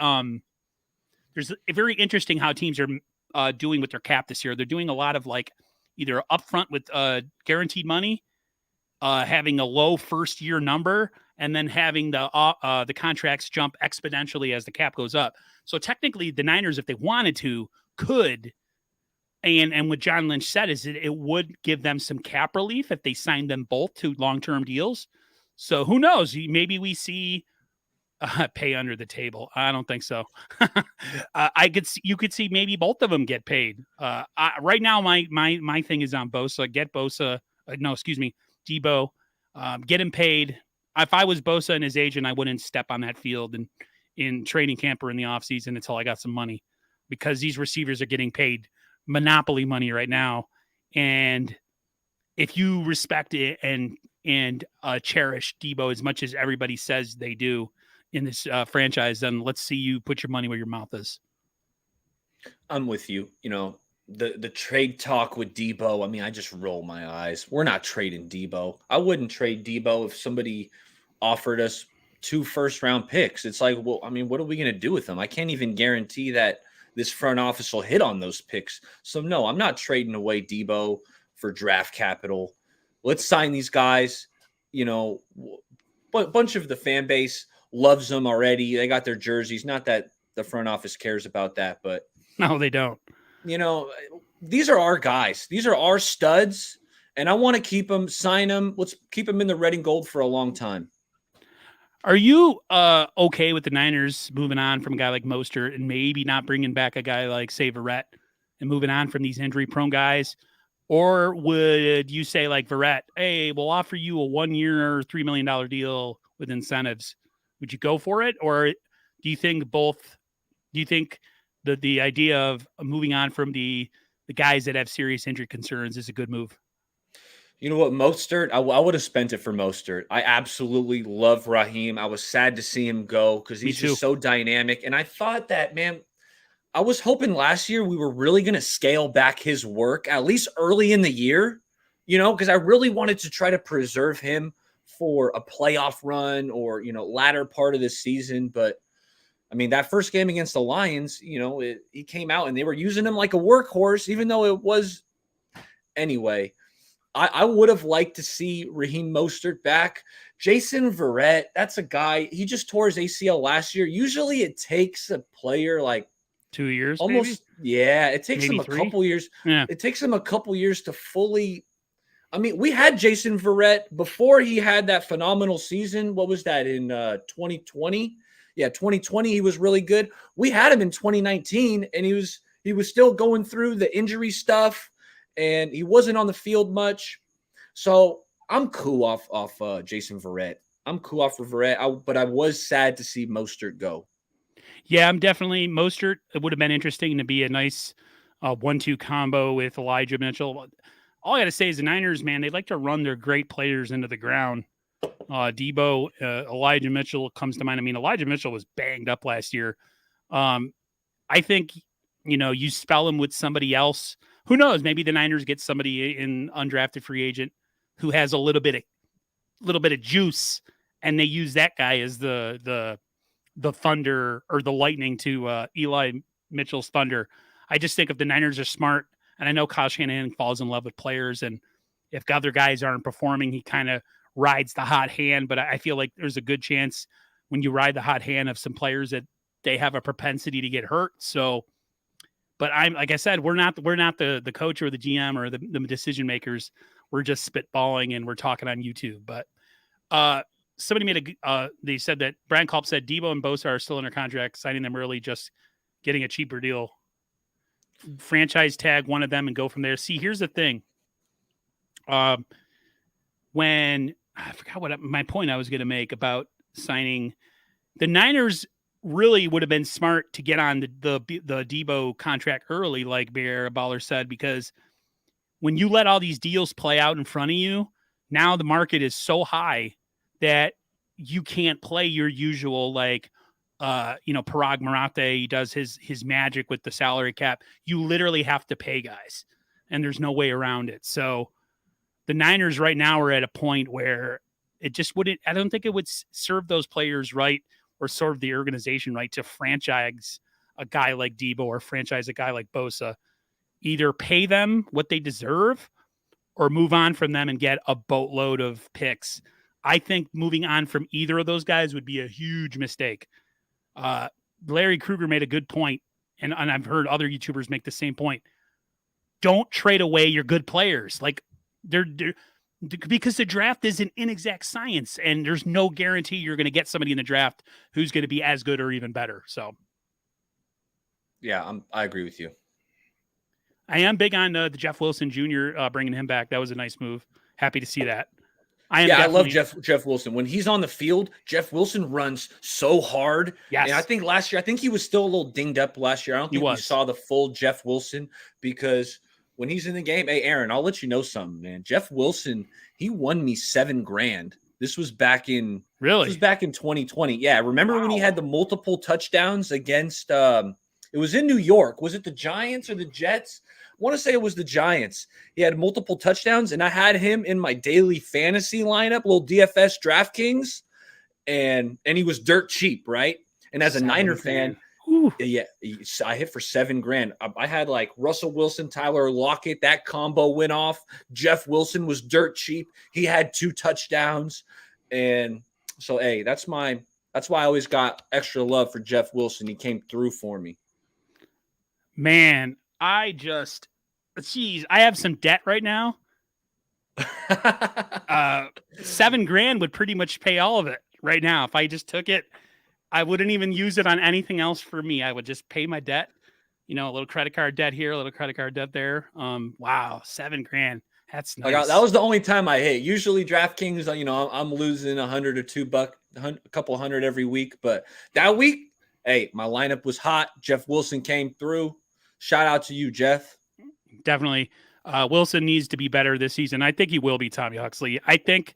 there's very interesting how teams are doing with their cap this year. They're doing a lot of like either upfront with guaranteed money, having a low first year number, and then having the contracts jump exponentially as the cap goes up. So technically the Niners, if they wanted to, could, and what John Lynch said is that it would give them some cap relief if they signed them both to long-term deals. So who knows? Maybe we see pay under the table. I don't think so. You could see maybe both of them get paid. Right now, my thing is on Bosa. Get Bosa. Debo. Get him paid. If I was Bosa and his agent, I wouldn't step on that field and in training camp or in the offseason until I got some money, because these receivers are getting paid monopoly money right now. And if you respect it and cherish Debo as much as everybody says they do in this franchise, then let's see you put your money where your mouth is. I'm with you. The trade talk with Debo, I mean, I just roll my eyes. We're not trading Debo. I wouldn't trade Debo if somebody offered us 2 first-round picks. It's like, well, I mean, what are we going to do with them? I can't even guarantee that this front office will hit on those picks. So no, I'm not trading away Debo for draft capital. Let's sign these guys. You know, a bunch of the fan base loves them already. They got their jerseys. Not that the front office cares about that, but No, they don't. you know, these are our guys. These are our studs, and I want to keep them, sign them. Let's keep them in the red and gold for a long time. Are you okay with the Niners moving on from a guy like Mostert and maybe not bringing back a guy like, say, Verrett and moving on from these injury-prone guys? Or would you say, like Verrett, hey, we'll offer you a 1 year, $3 million deal with incentives? Would you go for it? Or do you think that the idea of moving on from the guys that have serious injury concerns is a good move? You know what, Mostert, I would have spent it for Mostert. I absolutely love Raheem. I was sad to see him go because he's just so dynamic. And I thought that, man, I was hoping last year we were really going to scale back his work, at least early in the year, you know, because I really wanted to try to preserve him for a playoff run or, you know, latter part of the season. But I mean, that first game against the Lions, you know, he came out and they were using him like a workhorse, even though it was anyway. I would have liked to see Raheem Mostert back. Jason Verrett, that's a guy, he just tore his ACL last year. Usually it takes a player like 2 years, almost, maybe? Yeah, it takes maybe him a 3? couple years. Yeah. It takes him a couple years to fully. I mean, we had Jason Verrett before he had that phenomenal season. What was that in 2020? Yeah, 2020, he was really good. We had him in 2019, and he was still going through the injury stuff, and he wasn't on the field much. So I'm cool off Jason Verrett. I'm cool off of Verrett, but I was sad to see Mostert go. Yeah, I'm definitely Mostert. It would have been interesting to be a nice 1-2 combo with Elijah Mitchell. All I got to say is the Niners, man, they like to run their great players into the ground. Debo, Elijah Mitchell comes to mind. I mean, Elijah Mitchell was banged up last year. I think, you know, you spell him with somebody else. Who knows? Maybe the Niners get somebody in undrafted free agent who has a little bit of juice, and they use that guy as the thunder or the lightning to Eli Mitchell's thunder. I just think if the Niners are smart, and I know Kyle Shanahan falls in love with players, and if other guys aren't performing, he kind of rides the hot hand. But I feel like there's a good chance when you ride the hot hand of some players that they have a propensity to get hurt. So, but I'm, like I said, we're not the coach or the GM or the decision makers. We're just spitballing and we're talking on YouTube. But somebody made they said that Brian Culp said Debo and Bosa are still under contract, signing them early, just getting a cheaper deal. Franchise tag one of them and go from there. See, here's the thing. When I forgot what my point I was going to make about signing, the Niners really would have been smart to get on the Debo contract early, like Bear Baller said, because when you let all these deals play out in front of you, now the market is so high that you can't play your usual, like, Parag Marate does his magic with the salary cap. You literally have to pay guys, and there's no way around it. So the Niners right now are at a point where it just wouldn't, I don't think it would serve those players right or serve the organization right to franchise a guy like Debo or franchise a guy like Bosa. Either pay them what they deserve or move on from them and get a boatload of picks. I think moving on from either of those guys would be a huge mistake. Larry Krueger made a good point, and I've heard other YouTubers make the same point. Don't trade away your good players. Like they're because the draft is an inexact science, and there's no guarantee you're going to get somebody in the draft who's going to be as good or even better. So, yeah, I agree with you. I am big on the Jeff Wilson Jr. Bringing him back. That was a nice move. Happy to see that. I love Jeff Wilson. When he's on the field, Jeff Wilson runs so hard. Yes. And I think last year, I think he was still a little dinged up last year. I don't think we saw the full Jeff Wilson because when he's in the game, hey, Aaron, I'll let you know something, man. Jeff Wilson, he won me $7,000. This was back in 2020. Yeah, remember when he had the multiple touchdowns against it was in New York. Was it the Giants or the Jets? I want to say it was the Giants. He had multiple touchdowns, and I had him in my daily fantasy lineup, little DFS DraftKings, and he was dirt cheap, right? And as a Niner fan, Ooh. Yeah, I hit for $7,000. I had like Russell Wilson, Tyler Lockett. That combo went off. Jeff Wilson was dirt cheap. He had 2 touchdowns, and so hey, that's why I always got extra love for Jeff Wilson. He came through for me. Man, I have some debt right now. $7,000 would pretty much pay all of it right now. If I just took it, I wouldn't even use it on anything else for me. I would just pay my debt, a little credit card debt here, a little credit card debt there. Wow, $7,000. That's nice. That was the only time I hit. Usually DraftKings, I'm losing $100 or $2, a couple hundred every week. But that week, hey, my lineup was hot. Jeff Wilson came through. Shout out to you, Jeff. Definitely. Wilson needs to be better this season. I think he will be, Tommy Huxley. I think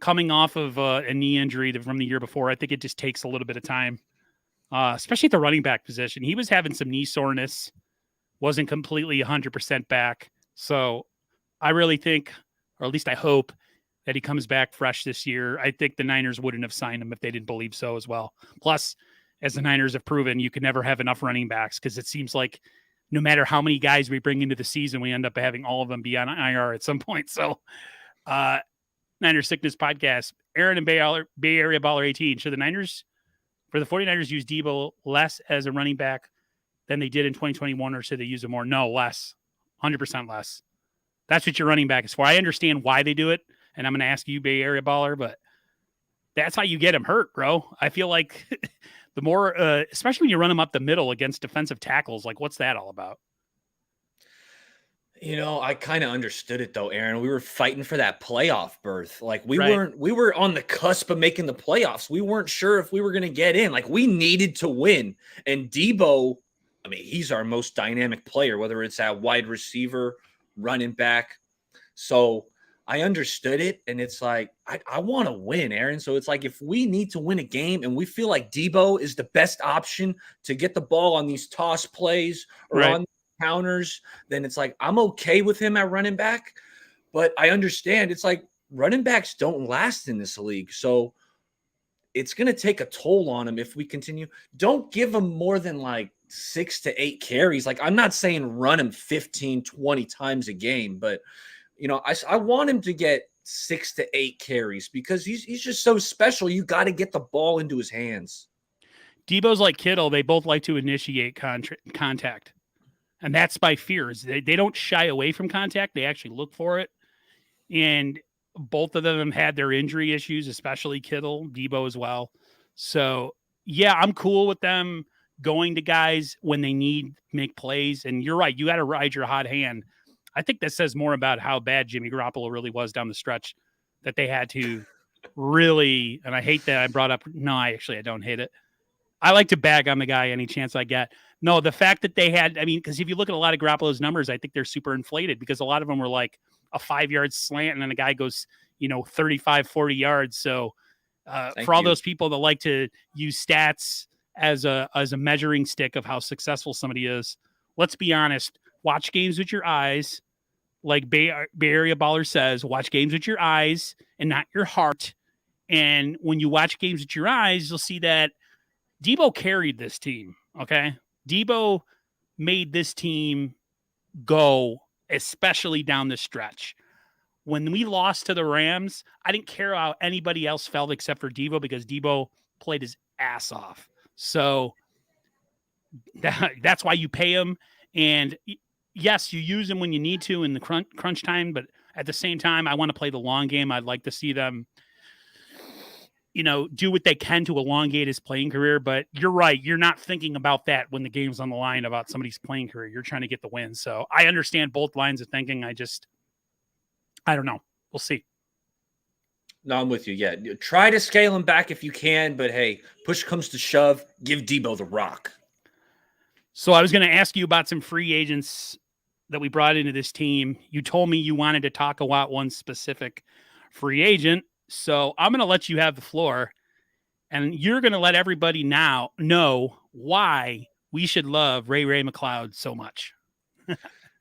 coming off of a knee injury from the year before, I think it just takes a little bit of time, especially at the running back position. He was having some knee soreness, wasn't completely 100% back. So I really think, or at least I hope, that he comes back fresh this year. I think the Niners wouldn't have signed him if they didn't believe so as well. Plus, as the Niners have proven, you can never have enough running backs because it seems like no matter how many guys we bring into the season, we end up having all of them be on IR at some point. So, Niners Sickness Podcast, Aaron and Bay Area Baller 18. Should the 49ers use Debo less as a running back than they did in 2021, or should they use him more? No, less. 100% less. That's what your running back is for. I understand why they do it, and I'm going to ask you, Bay Area Baller, but that's how you get him hurt, bro. I feel like the more, especially when you run him up the middle against defensive tackles, like what's that all about? I kind of understood it though, Aaron. We were fighting for that playoff berth. Like we Right. were on the cusp of making the playoffs. We weren't sure if we were going to get in. Like we needed to win. And Debo, I mean, he's our most dynamic player, whether it's at wide receiver, running back. So I understood it. And it's like, I want to win, Aaron. So it's like, if we need to win a game and we feel like Debo is the best option to get the ball on these toss plays or Right. on counters, then it's like, I'm okay with him at running back. But I understand it's like running backs don't last in this league. So it's going to take a toll on him if we continue. Don't give him more than like 6 to 8 carries. Like, I'm not saying run him 15, 20 times a game, but I want him to get 6 to 8 carries because he's just so special. You got to get the ball into his hands. Debo's like Kittle. They both like to initiate contact. And that's by fears. They don't shy away from contact. They actually look for it. And both of them had their injury issues, especially Kittle, Debo as well. So, yeah, I'm cool with them going to guys when they need make plays. And you're right. You got to ride your hot hand. I think that says more about how bad Jimmy Garoppolo really was down the stretch, that they had to really, and I hate that I brought up, no, I don't hate it. I like to bag on the guy any chance I get. No, the fact that they had, because if you look at a lot of Garoppolo's numbers, I think they're super inflated because a lot of them were like a 5-yard slant and then a guy goes, 35, 40 yards. So for all those people that like to use stats as a measuring stick of how successful somebody is, let's be honest, watch games with your eyes. Like Bay Area Baller says, watch games with your eyes and not your heart. And when you watch games with your eyes, you'll see that Debo carried this team, okay? Debo made this team go, especially down the stretch. When we lost to the Rams, I didn't care how anybody else felt except for Debo because Debo played his ass off. So that's why you pay him. And yes, you use him when you need to in the crunch time, but at the same time, I want to play the long game. I'd like to see them do what they can to elongate his playing career. But you're right. You're not thinking about that when the game's on the line about somebody's playing career. You're trying to get the win. So I understand both lines of thinking. I don't know. We'll see. No, I'm with you. Yeah. Try to scale him back if you can, but hey, push comes to shove, give Debo the rock. So I was going to ask you about some free agents that we brought into this team. You told me you wanted to talk about one specific free agent. So I'm going to let you have the floor, and you're going to let everybody now know why we should love Ray McCloud so much.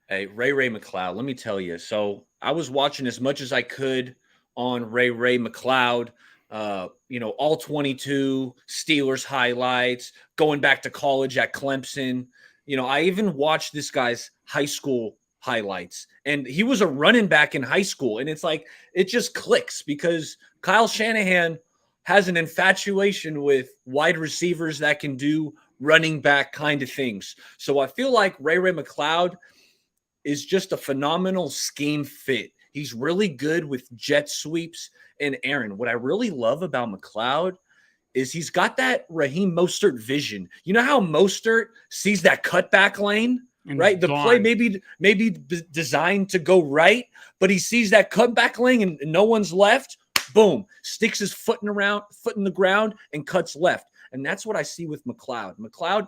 Hey, Ray McCloud, let me tell you. So I was watching as much as I could on Ray McCloud. all 22 Steelers highlights, going back to college at Clemson. I even watched this guy's high school highlights, and he was a running back in high school. And it's like, it just clicks because Kyle Shanahan has an infatuation with wide receivers that can do running back kind of things. So I feel like Ray McCloud is just a phenomenal scheme fit. He's really good with jet sweeps. And Aaron, what I really love about McCloud is he's got that Raheem Mostert vision. You know how Mostert sees that cutback lane, right? The play maybe designed to go right, but he sees that cutback lane and no one's left. Boom, sticks his foot in the ground and cuts left. And that's what I see with McCloud. McCloud,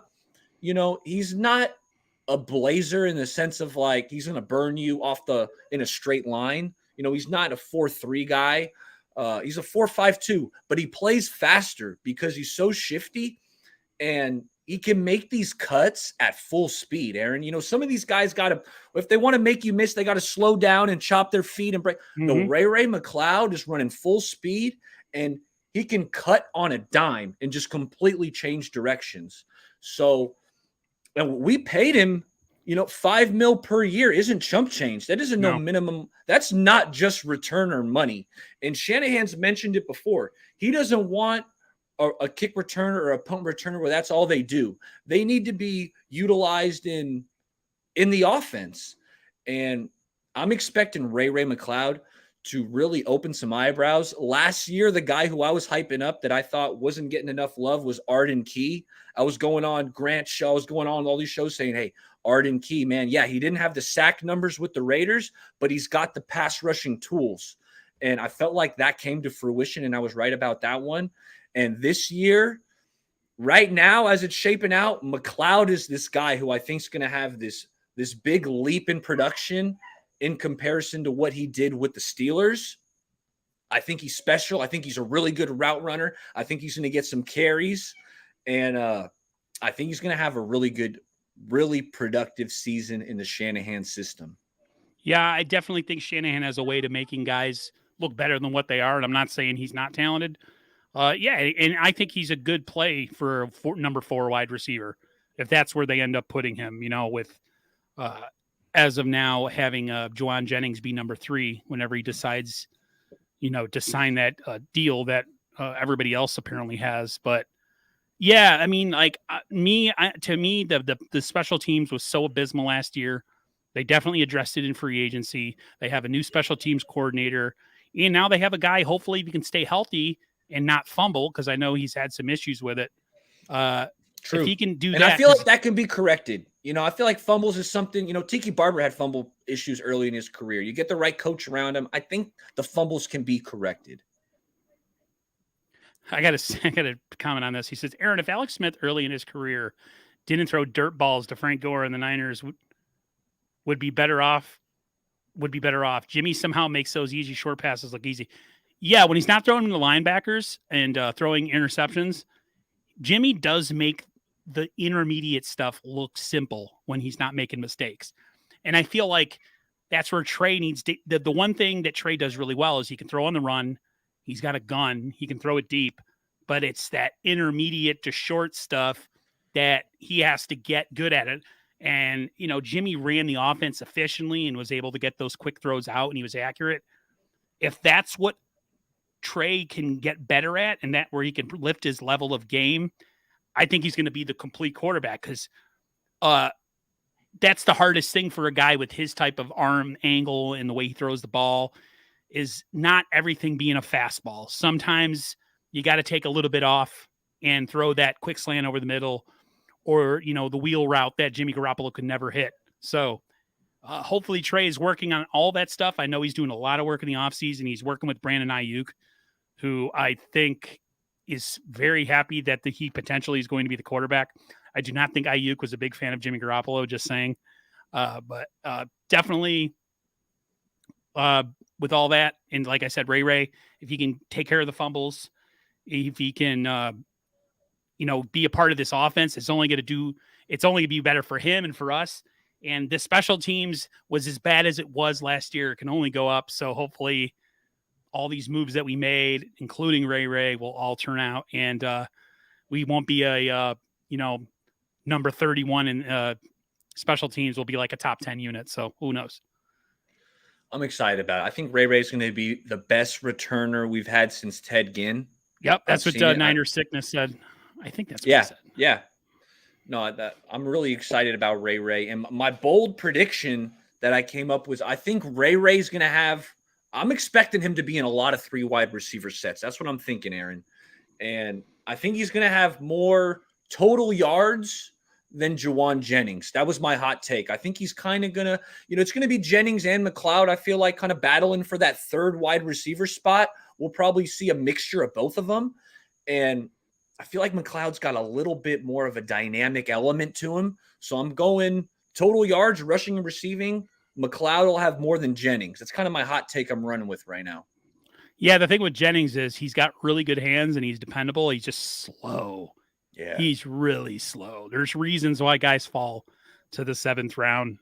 he's not a blazer in the sense of like he's going to burn you in a straight line. He's not a 4-3 guy. He's a 4-5-2, but he plays faster because he's so shifty and he can make these cuts at full speed, Aaron. Some of these guys if they want to make you miss, they got to slow down and chop their feet and break. Mm-hmm. No, Ray McCloud is running full speed and he can cut on a dime and just completely change directions. So, and we paid him, $5 million per year isn't chump change. That isn't no minimum. That's not just returner money. And Shanahan's mentioned it before. He doesn't want a kick returner or a punt returner where that's all they do. They need to be utilized in the offense. And I'm expecting Ray McCloud to really open some eyebrows. Last year, the guy who I was hyping up that I thought wasn't getting enough love was Arden Key. I was going on Grant Show. I was going on all these shows saying, hey, Arden Key, man, yeah, he didn't have the sack numbers with the Raiders, but he's got the pass rushing tools. And I felt like that came to fruition, and I was right about that one. And this year, right now, as it's shaping out, McCloud is this guy who I think is going to have this big leap in production in comparison to what he did with the Steelers. I think he's special. I think he's a really good route runner. I think he's going to get some carries. And I think he's going to have a really good, really productive season in the Shanahan system. Yeah, I definitely think Shanahan has a way to making guys look better than what they are. And I'm not saying he's not talented. And I think he's a good play for a number 4 wide receiver, if that's where they end up putting him, with as of now having Juwan Jennings be number 3 whenever he decides, to sign that deal that everybody else apparently has. But yeah, I mean, like to me, the special teams was so abysmal last year. They definitely addressed it in free agency. They have a new special teams coordinator, and now they have a guy. Hopefully, he can stay healthy and not fumble, because I know he's had some issues with it. True. If he can do and that, I feel like that can be corrected. I feel like fumbles is something. Tiki Barber had fumble issues early in his career. You get the right coach around him, I think the fumbles can be corrected. I got to comment on this. He says, Aaron, if Alex Smith early in his career didn't throw dirt balls to Frank Gore and the Niners would be better off. Jimmy somehow makes those easy short passes look easy. Yeah, when he's not throwing them to linebackers and throwing interceptions, Jimmy does make the intermediate stuff look simple when he's not making mistakes. And I feel like that's where Trey needs to, the one thing that Trey does really well is he can throw on the run. He's got a gun. He can throw it deep, but it's that intermediate to short stuff that he has to get good at it. And, Jimmy ran the offense efficiently and was able to get those quick throws out, and he was accurate. If that's what Trey can get better at, and that where he can lift his level of game, I think he's going to be the complete quarterback, because that's the hardest thing for a guy with his type of arm angle and the way he throws the ball, is not everything being a fastball. Sometimes you got to take a little bit off and throw that quick slant over the middle, or, the wheel route that Jimmy Garoppolo could never hit. So hopefully Trey is working on all that stuff. I know he's doing a lot of work in the offseason. He's working with Brandon Ayuk, who I think is very happy that he potentially is going to be the quarterback. I do not think Ayuk was a big fan of Jimmy Garoppolo, just saying. But definitely with all that, and like I said, Ray, if he can take care of the fumbles, if he can be a part of this offense, it's only going to be better for him and for us. And the special teams was as bad as it was last year. It can only go up. So hopefully all these moves that we made, including Ray, will all turn out, and we won't be a number 31 in special teams. Will be like a top 10 unit. So who knows? I'm excited about it. I think Ray is going to be the best returner we've had since Ted Ginn. Yep, that's what Niner Sickness said. I think that's what he said. Yeah. No, I'm really excited about Ray. And my bold prediction that I came up with, I think Ray's going to have – I'm expecting him to be in a lot of 3 wide receiver sets. That's what I'm thinking, Aaron. And I think he's going to have more total yards than Juwan Jennings. That was my hot take. I think he's kind of going to – it's going to be Jennings and McLeod, I feel like, kind of battling for that 3rd wide receiver spot. We'll probably see a mixture of both of them. And I feel like McLeod's got a little bit more of a dynamic element to him. So I'm going total yards, rushing and receiving. McLeod will have more than Jennings. That's kind of my hot take I'm running with right now. Yeah, the thing with Jennings is he's got really good hands and he's dependable. He's just slow. Yeah. He's really slow. There's reasons why guys fall to the 7th round.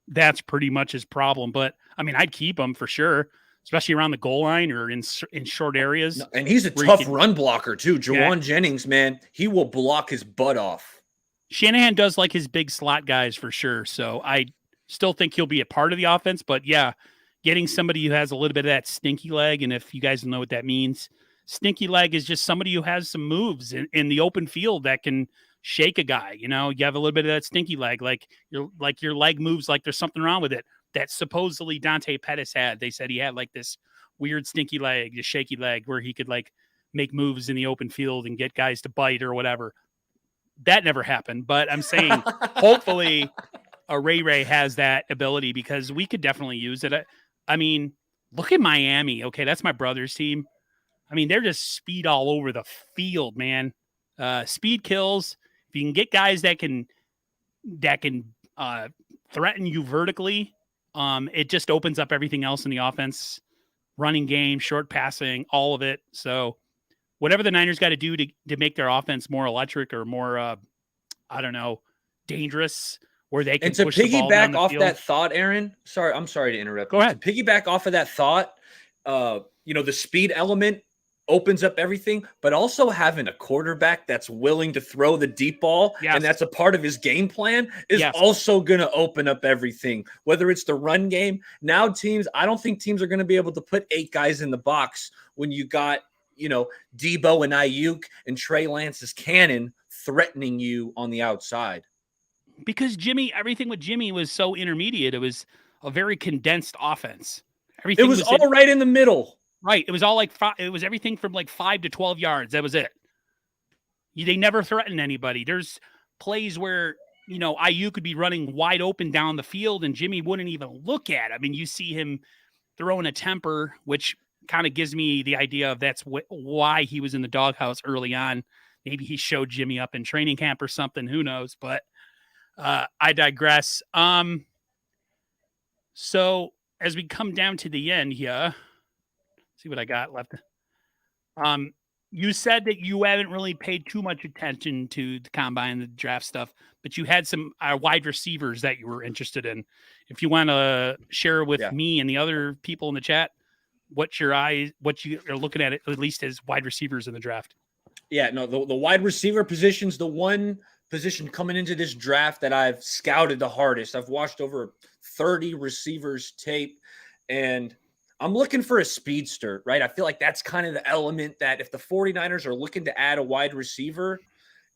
That's pretty much his problem. But, I mean, I'd keep him for sure, especially around the goal line or in short areas. No, and he's a tough run blocker, too. Juwan Jennings, man, he will block his butt off. Shanahan does like his big slot guys for sure. So I still think he'll be a part of the offense. But, yeah, getting somebody who has a little bit of that stinky leg, and if you guys know what that means, stinky leg is just somebody who has some moves in the open field that can shake a guy. You have a little bit of that stinky leg, like your leg moves like there's something wrong with it. That supposedly Dante Pettis had. They said he had like this weird stinky leg, this shaky leg, where he could like make moves in the open field and get guys to bite or whatever. That never happened, but I'm saying hopefully a Ray has that ability because we could definitely use it. I mean, look at Miami. Okay, that's my brother's team. I mean, they're just speed all over the field, man. Speed kills. If you can get guys that can threaten you vertically, it just opens up everything else in the offense. Running game, short passing, all of it. So whatever the Niners got to do to make their offense more electric or more, dangerous, where they can push the ball down the field. That thought, Aaron. I'm sorry to interrupt. Go ahead. To piggyback off of that thought, the speed element opens up everything, but also having a quarterback that's willing to throw the deep ball, and that's a part of his game plan, is also going to open up everything, whether it's the run game. Now I don't think teams are going to be able to put 8 guys in the box when you got, Debo and Ayuk and Trey Lance's cannon threatening you on the outside. Because everything with Jimmy was so intermediate. It was a very condensed offense. Everything was all right in the middle. Right. It was all it was everything from like 5 to 12 yards. That was it. They never threatened anybody. There's plays where, Ayuk could be running wide open down the field and Jimmy wouldn't even look at it. I mean, you see him throwing a temper, which kind of gives me the idea of that's why he was in the doghouse early on. Maybe he showed Jimmy up in training camp or something. Who knows? But I digress. So as we come down to the end here, see what I got left. You said that you haven't really paid too much attention to the combine, the draft stuff, but you had some wide receivers that you were interested in. If you want to share with me and the other people in the chat, what you are looking at least as wide receivers in the draft. Yeah, no, the wide receiver position's the one position coming into this draft that I've scouted the hardest. I've watched over 30 receivers tape, and I'm looking for a speedster, right? I feel like that's kind of the element that if the 49ers are looking to add a wide receiver,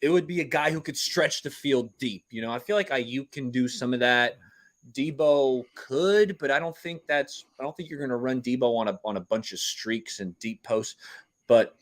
it would be a guy who could stretch the field deep. I feel like Ayuk can do some of that. Debo could, but I don't think you're going to run Debo on a bunch of streaks and deep posts. But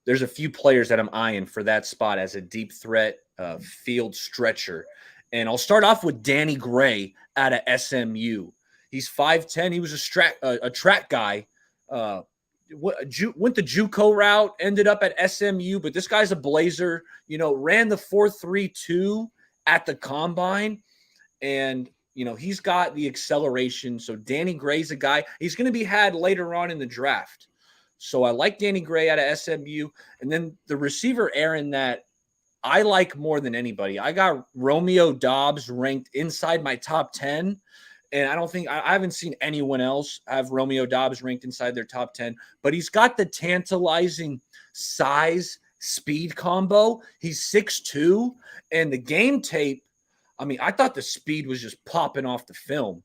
there's a few players that I'm eyeing for that spot as a deep threat field stretcher. And I'll start off with Danny Gray out of SMU. He's 5'10". He was a track guy. Went the JUCO route, ended up at SMU, but this guy's a blazer. Ran the 4.32 at the combine, and he's got the acceleration. So Danny Gray's a guy. He's going to be had later on in the draft. So I like Danny Gray out of SMU, and then the receiver, Aaron, that I like more than anybody. I got Romeo Doubs ranked inside my top 10. And I haven't seen anyone else have Romeo Doubs ranked inside their top 10, but he's got the tantalizing size speed combo. He's 6'2", and the game tape, I mean, I thought the speed was just popping off the film.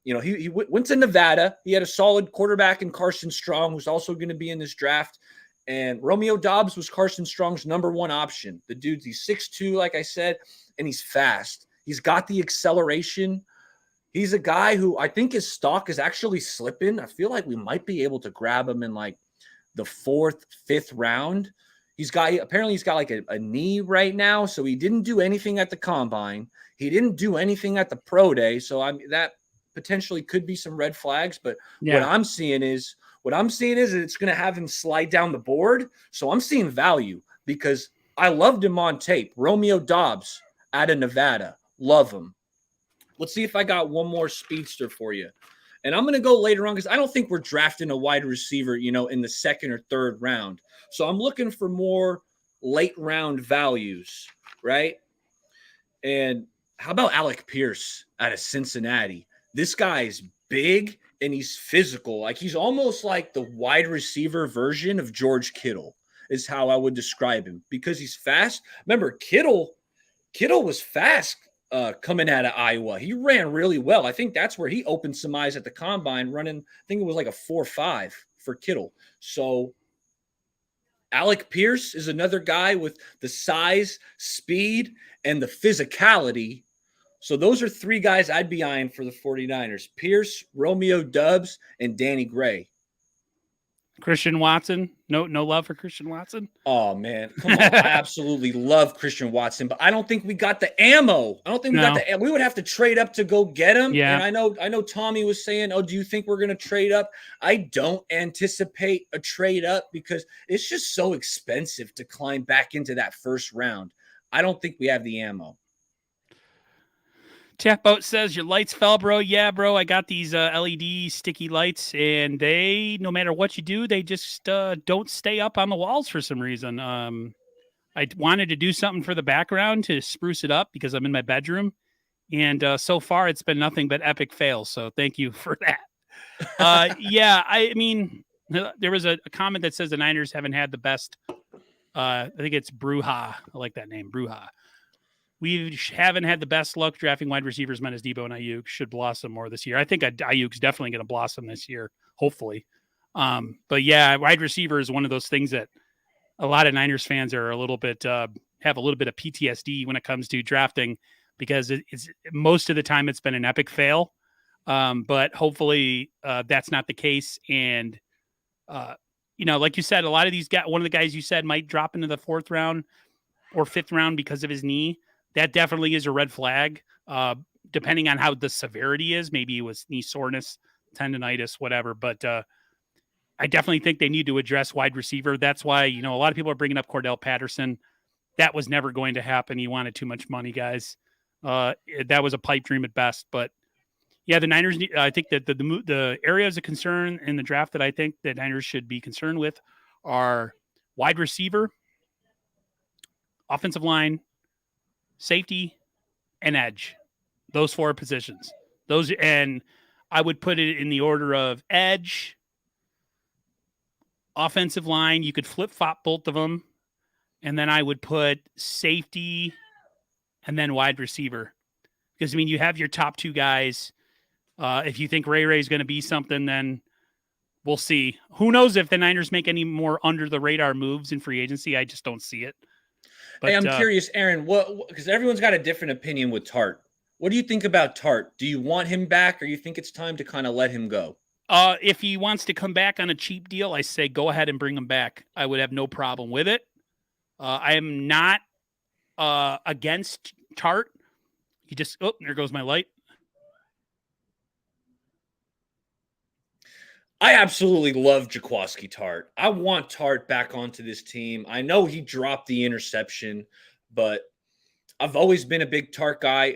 He went to Nevada. He had a solid quarterback in Carson Strong, who's also going to be in this draft. And Romeo Doubs was Carson Strong's number one option. The dude, he's 6'2", like I said, and he's fast. He's got the acceleration. He's a guy who I think his stock is actually slipping. I feel like we might be able to grab him in like the 4th, 5th round. He's got like a knee right now, so he didn't do anything at the combine. He didn't do anything at the pro day, so that potentially could be some red flags. But what I'm seeing is it's going to have him slide down the board. So I'm seeing value because I loved him on tape. Romeo Doubs out of Nevada, love him. Let's see if I got one more speedster for you. And I'm going to go later on because I don't think we're drafting a wide receiver, in the 2nd or 3rd round. So I'm looking for more late round values, right? And how about Alec Pierce out of Cincinnati? This guy's big and he's physical. Like he's almost like the wide receiver version of George Kittle is how I would describe him because he's fast. Remember, Kittle was fast coming out of Iowa. He ran really well. I think that's where he opened some eyes at the combine running. I think it was like a 4.5 for Kittle. So Alec Pierce is another guy with the size, speed, and the physicality. So those are 3 guys I'd be eyeing for the 49ers. Pierce, Romeo Doubs, and Danny Gray. Christian Watson. No love for Christian Watson. Oh man, come on! I absolutely love Christian Watson, but I don't think we got the ammo. I don't think we got the. We would have to trade up to go get him. Yeah. And I know. Tommy was saying, "Oh, do you think we're going to trade up?" I don't anticipate a trade up because it's just so expensive to climb back into that 1st round. I don't think we have the ammo. Tapboat says, your lights fell, bro. Yeah, bro. I got these LED sticky lights, and they, no matter what you do, they just don't stay up on the walls for some reason. I wanted to do something for the background to spruce it up because I'm in my bedroom, and so far it's been nothing but epic fails. So thank you for that. Yeah, I mean, there was a comment that says the Niners haven't had the best. I think it's Bruja. I like that name, Bruja. We haven't had the best luck drafting wide receivers, minus Debo and Ayuk. Should blossom more this year. I think Ayuk's definitely going to blossom this year, hopefully. But yeah, wide receiver is one of those things that a lot of Niners fans are a little bit have a little bit of PTSD when it comes to drafting because it's most of the time it's been an epic fail. But hopefully that's not the case. And like you said, a lot of these guys, one of the guys you said might drop into the 4th round or 5th round because of his knee. That definitely is a red flag, depending on how the severity is. Maybe it was knee soreness, tendonitis, whatever. But I definitely think they need to address wide receiver. That's why, a lot of people are bringing up Cordell Patterson. That was never going to happen. He wanted too much money, guys. That was a pipe dream at best. But, yeah, the Niners, I think that the areas of concern in the draft that I think the Niners should be concerned with are wide receiver, offensive line, safety, and edge. Those 4 positions. And I would put it in the order of edge, offensive line. You could flip-flop both of them. And then I would put safety and then wide receiver. Because, you have your top 2 guys. If you think Ray is going to be something, then we'll see. Who knows if the Niners make any more under-the-radar moves in free agency? I just don't see it. But, hey, I'm curious, Aaron, because everyone's got a different opinion with Tart. What do you think about Tart? Do you want him back, or you think it's time to kind of let him go? If he wants to come back on a cheap deal, I say go ahead and bring him back. I would have no problem with it. I am not against Tart. There goes my light. I absolutely love Jaquiski Tart. I want Tart back onto this team. I know he dropped the interception, but I've always been a big Tart guy.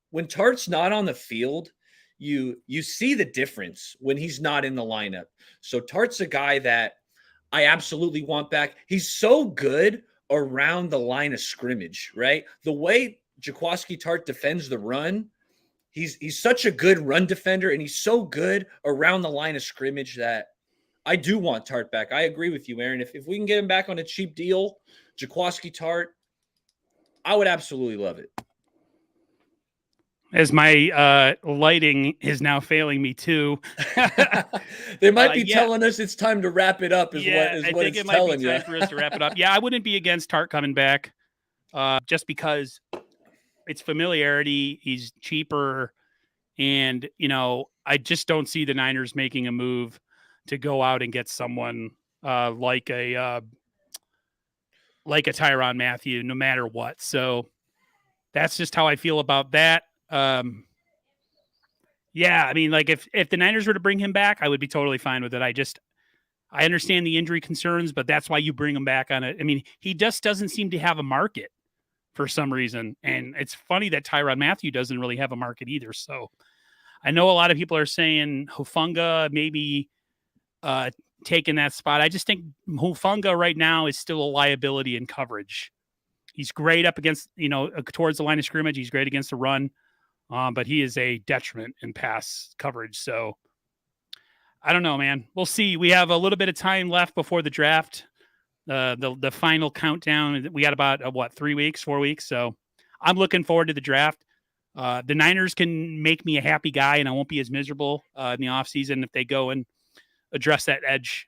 When Tart's not on the field, you see the difference when he's not in the lineup. So Tart's a guy that I absolutely want back. He's so good around the line of scrimmage, right? The way Jaquiski Tart defends the run, He's such a good run defender, and he's so good around the line of scrimmage that I do want Tart back. I agree with you, Aaron. If we can get him back on a cheap deal, Jaquaski Tart, I would absolutely love it. As my lighting is now failing me too. They might be telling us it's time to wrap it up. I think it might be time for us to wrap it up. Yeah, I wouldn't be against Tart coming back, just because it's familiarity. He's cheaper, and I just don't see the Niners making a move to go out and get someone like a Tyrann Mathieu, no matter what. So that's just how I feel about that. Yeah, I mean, like if the Niners were to bring him back, I would be totally fine with it. I understand the injury concerns, but that's why you bring him back on it. I mean, he just doesn't seem to have a market for some reason. And it's funny that Tyrann Mathieu doesn't really have a market either. So I know a lot of people are saying Hufanga maybe taking that spot. I just think Hufanga right now is still a liability in coverage. He's great up against, towards the line of scrimmage. He's great against the run. But he is a detriment in pass coverage. So I don't know, man. We'll see. We have a little bit of time left before the draft, the final countdown. We got about 4 weeks. So I'm looking forward to the draft. The Niners can make me a happy guy, and I won't be as miserable in the offseason if they go and address that edge.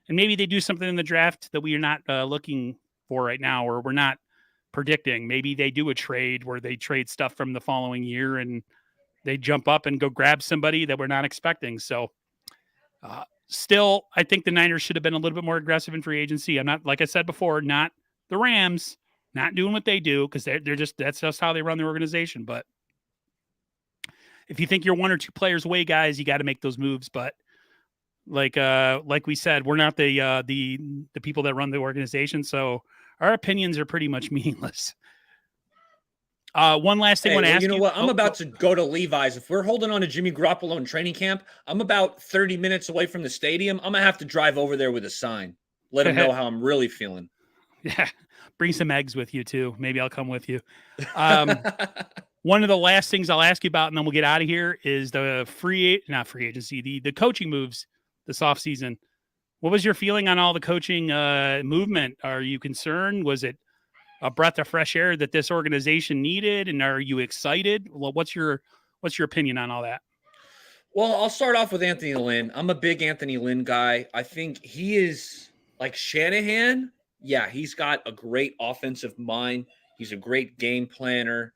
And maybe they do something in the draft that we are not looking for right now, or we're not predicting. Maybe they do a trade where they trade stuff from the following year and they jump up and go grab somebody that we're not expecting. So still, I think the Niners should have been a little bit more aggressive in free agency. I'm not, like I said before, not the Rams, not doing what they do, because that's just how they run their organization. But if you think you're one or two players away, guys, you got to make those moves. But like we said, we're not the people that run the organization, so our opinions are pretty much meaningless. One last thing I want to ask you. You know what? I'm about to go to Levi's. If we're holding on to Jimmy Garoppolo in training camp, I'm about 30 minutes away from the stadium. I'm going to have to drive over there with a sign. Let him know how I'm really feeling. Yeah. Bring some eggs with you, too. Maybe I'll come with you. One of the last things I'll ask you about, and then we'll get out of here, is the not free agency, the coaching moves this offseason. What was your feeling on all the coaching movement? Are you concerned? Was it a breath of fresh air that this organization needed? And are you excited? Well, what's your opinion on all that? Well, I'll start off with Anthony Lynn. I'm a big Anthony Lynn guy. I think he is like Shanahan. Yeah, he's got a great offensive mind. He's a great game planner,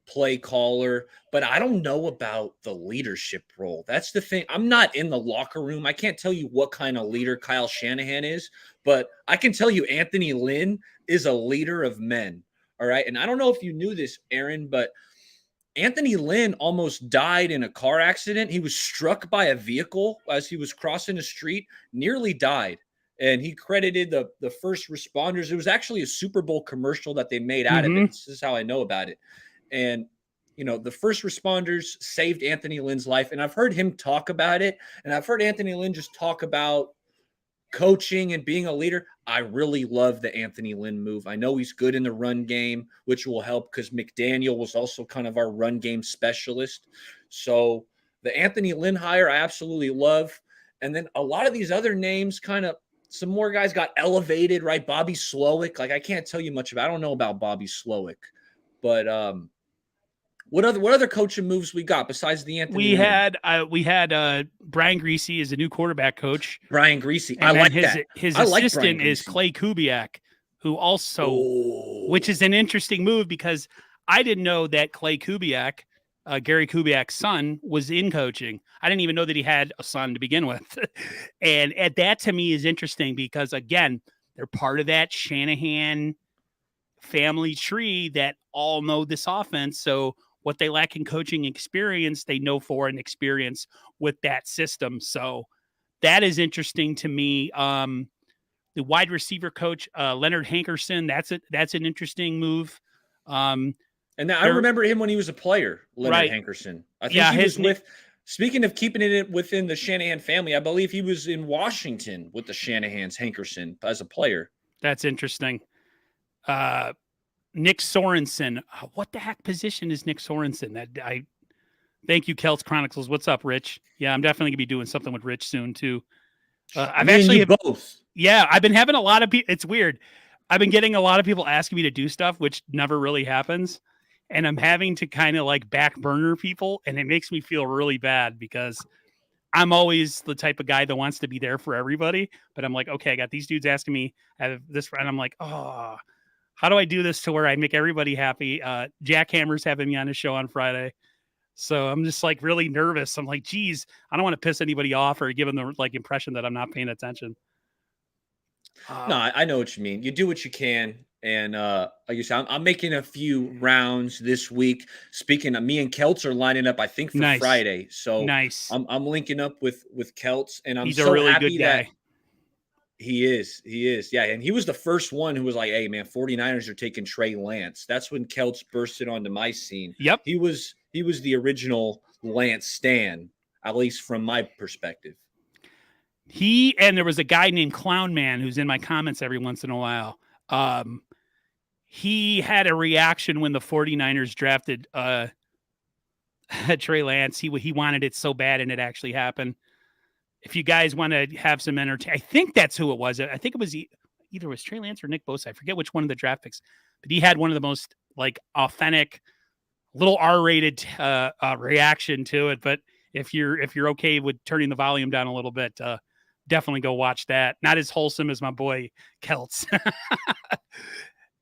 play caller, but I don't know about the leadership role. That's the thing. I'm not in the locker room. I can't tell you what kind of leader Kyle Shanahan is, but I can tell you Anthony Lynn is a leader of men. All right. And I don't know if you knew this, Aaron, but Anthony Lynn almost died in a car accident. He was struck by a vehicle as he was crossing the street, nearly died. And he credited the first responders. It was actually a Super Bowl commercial that they made out of it. This is how I know about it. And, the first responders saved Anthony Lynn's life. And I've heard him talk about it. And I've heard Anthony Lynn just talk about coaching and being a leader. I really love the Anthony Lynn move. I know he's good in the run game, which will help because McDaniel was also kind of our run game specialist. So the Anthony Lynn hire, I absolutely love. And then a lot of these other names some more guys got elevated, right? Bobby Slowick. Like, I can't tell you much about. I don't know about Bobby Slowick, but what other coaching moves we got besides the Anthony? We had Brian Greasy as a new quarterback coach. Brian Greasy, I like that. His assistant is Clay Kubiak, who also, which is an interesting move because I didn't know that Clay Kubiak, Gary Kubiak's son, was in coaching. I didn't even know that he had a son to begin with. And that to me is interesting because, again, they're part of that Shanahan family tree that all know this offense. So what they lack in coaching experience, they know for an experience with that system. So that is interesting to me. The wide receiver coach, Leonard Hankerson, that's an interesting move. And I remember him when he was a player, Leonard Hankerson. I think he was speaking of keeping it within the Shanahan family, I believe he was in Washington with the Shanahans, Hankerson, as a player. That's interesting. Nick Sorensen. What the heck position is Nick Sorensen? Thank you, Celts Chronicles. What's up, Rich? Yeah, I'm definitely gonna be doing something with Rich soon too. I've Me and actually you both. Yeah, I've been having a lot of people. It's weird. I've been getting a lot of people asking me to do stuff, which never really happens. And I'm having to kind of like back burner people. And it makes me feel really bad because I'm always the type of guy that wants to be there for everybody. But I'm like, okay, I got these dudes asking me, I have this, and I'm like, oh, how do I do this to where I make everybody happy? Jackhammer's having me on his show on Friday. So I'm just like really nervous. I'm like, geez, I don't want to piss anybody off or give them the like impression that I'm not paying attention. No, I know what you mean. You do what you can. And like you said, I'm making a few rounds this week. Speaking of me and Celts are lining up, I think, for Nice. Friday. So Nice. I'm linking up with Celts, and I'm He's a so really happy good that guy. he is. He is. Yeah. And he was the first one who was like, hey, man, 49ers are taking Trey Lance. That's when Celts bursted onto my scene. Yep. He was the original Lance stan, at least from my perspective. He and there was a guy named Clown Man who's in my comments every once in a while. He had a reaction when the 49ers drafted Trey Lance. He wanted it so bad, and it actually happened. If you guys want to have some entertainment, I think that's who it was. I think it was either was Trey Lance or Nick Bosa. I forget which one of the draft picks, but he had one of the most like authentic, little R-rated reaction to it. But if you're okay with turning the volume down a little bit, definitely go watch that. Not as wholesome as my boy Celts.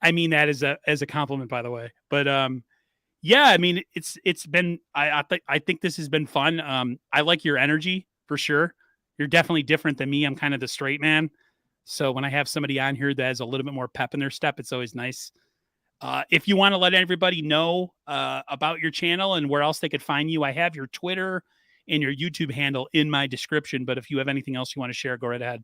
I mean that as a compliment, by the way. But yeah, I mean it's been I think this has been fun. I like your energy for sure. You're definitely different than me. I'm kind of the straight man. So when I have somebody on here that has a little bit more pep in their step, it's always nice. If you want to let everybody know about your channel and where else they could find you, I have your Twitter and your YouTube handle in my description. But if you have anything else you want to share, go right ahead.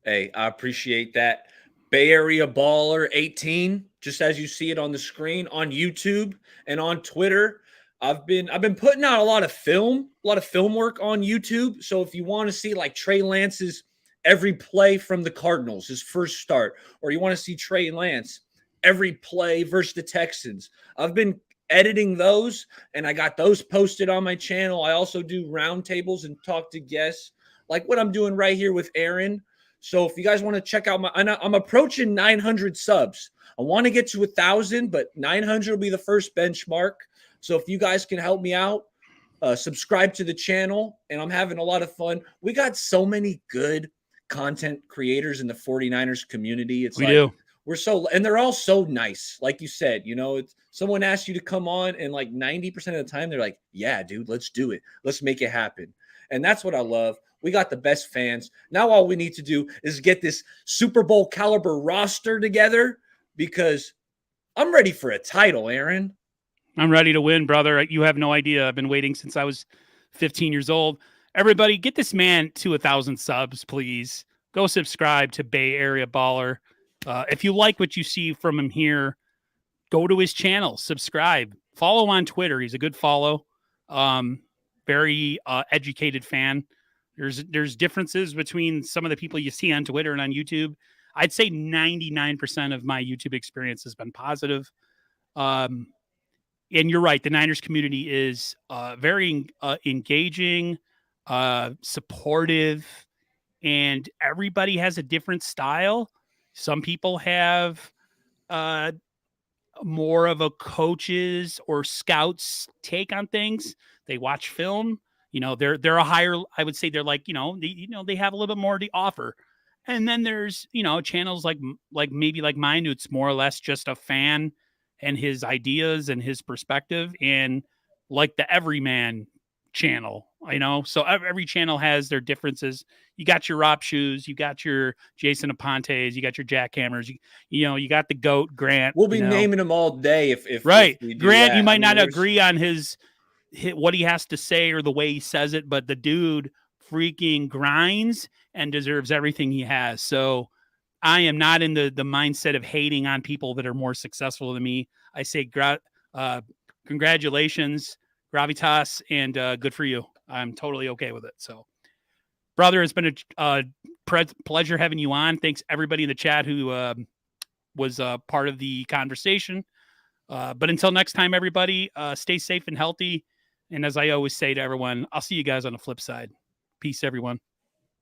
Hey, I appreciate that. Bay Area Baller 18, just as you see it on the screen on YouTube and on Twitter. I've been putting out a lot of film work on YouTube. So if you want to see like Trey Lance's every play from the Cardinals, his first start, or you want to see Trey Lance every play versus the Texans, I've been editing those, and I got those posted on my channel. I also do roundtables and talk to guests, like what I'm doing right here with Aaron. So if you guys want to check out I'm approaching 900 subs. I want to get to 1,000, but 900 will be the first benchmark. So if you guys can help me out, subscribe to the channel, and I'm having a lot of fun. We got so many good content creators in the 49ers community. We do. And they're all so nice. Like you said, it's someone asks you to come on, and like 90% of the time they're like, yeah, dude, let's do it. Let's make it happen. And that's what I love. We got the best fans. Now all we need to do is get this Super Bowl caliber roster together, because I'm ready for a title, Aaron. I'm ready to win, brother. You have no idea. I've been waiting since I was 15 years old. Everybody, get this man to 1,000 subs, please. Go subscribe to Bay Area Baller. If you like what you see from him here, go to his channel, subscribe, follow on Twitter. He's a good follow. Very educated fan. There's differences between some of the people you see on Twitter and on YouTube. I'd say 99% of my YouTube experience has been positive. And you're right. The Niners community is very engaging, supportive, and everybody has a different style. Some people have more of a coach's or scout's take on things. They watch film. They're a higher. I would say they're like they have a little bit more to offer. And then there's channels like maybe like mine, it's more or less just a fan and his ideas and his perspective, and like the everyman channel, so every channel has their differences. You got your Rob Shoes, you got your Jason Apontes, you got your Jackhammers, you got the GOAT Grant. We'll be naming them all day if right. If we do Grant, that. you might not agree on what he has to say or the way he says it, but the dude freaking grinds and deserves everything he has. So I am not in the mindset of hating on people that are more successful than me. I say congratulations, gravitas, and good for you. I'm totally okay with it. So, brother, it's been a pleasure having you on. Thanks everybody in the chat who was part of the conversation. But until next time, everybody, stay safe and healthy. And as I always say to everyone, I'll see you guys on the flip side. Peace, everyone.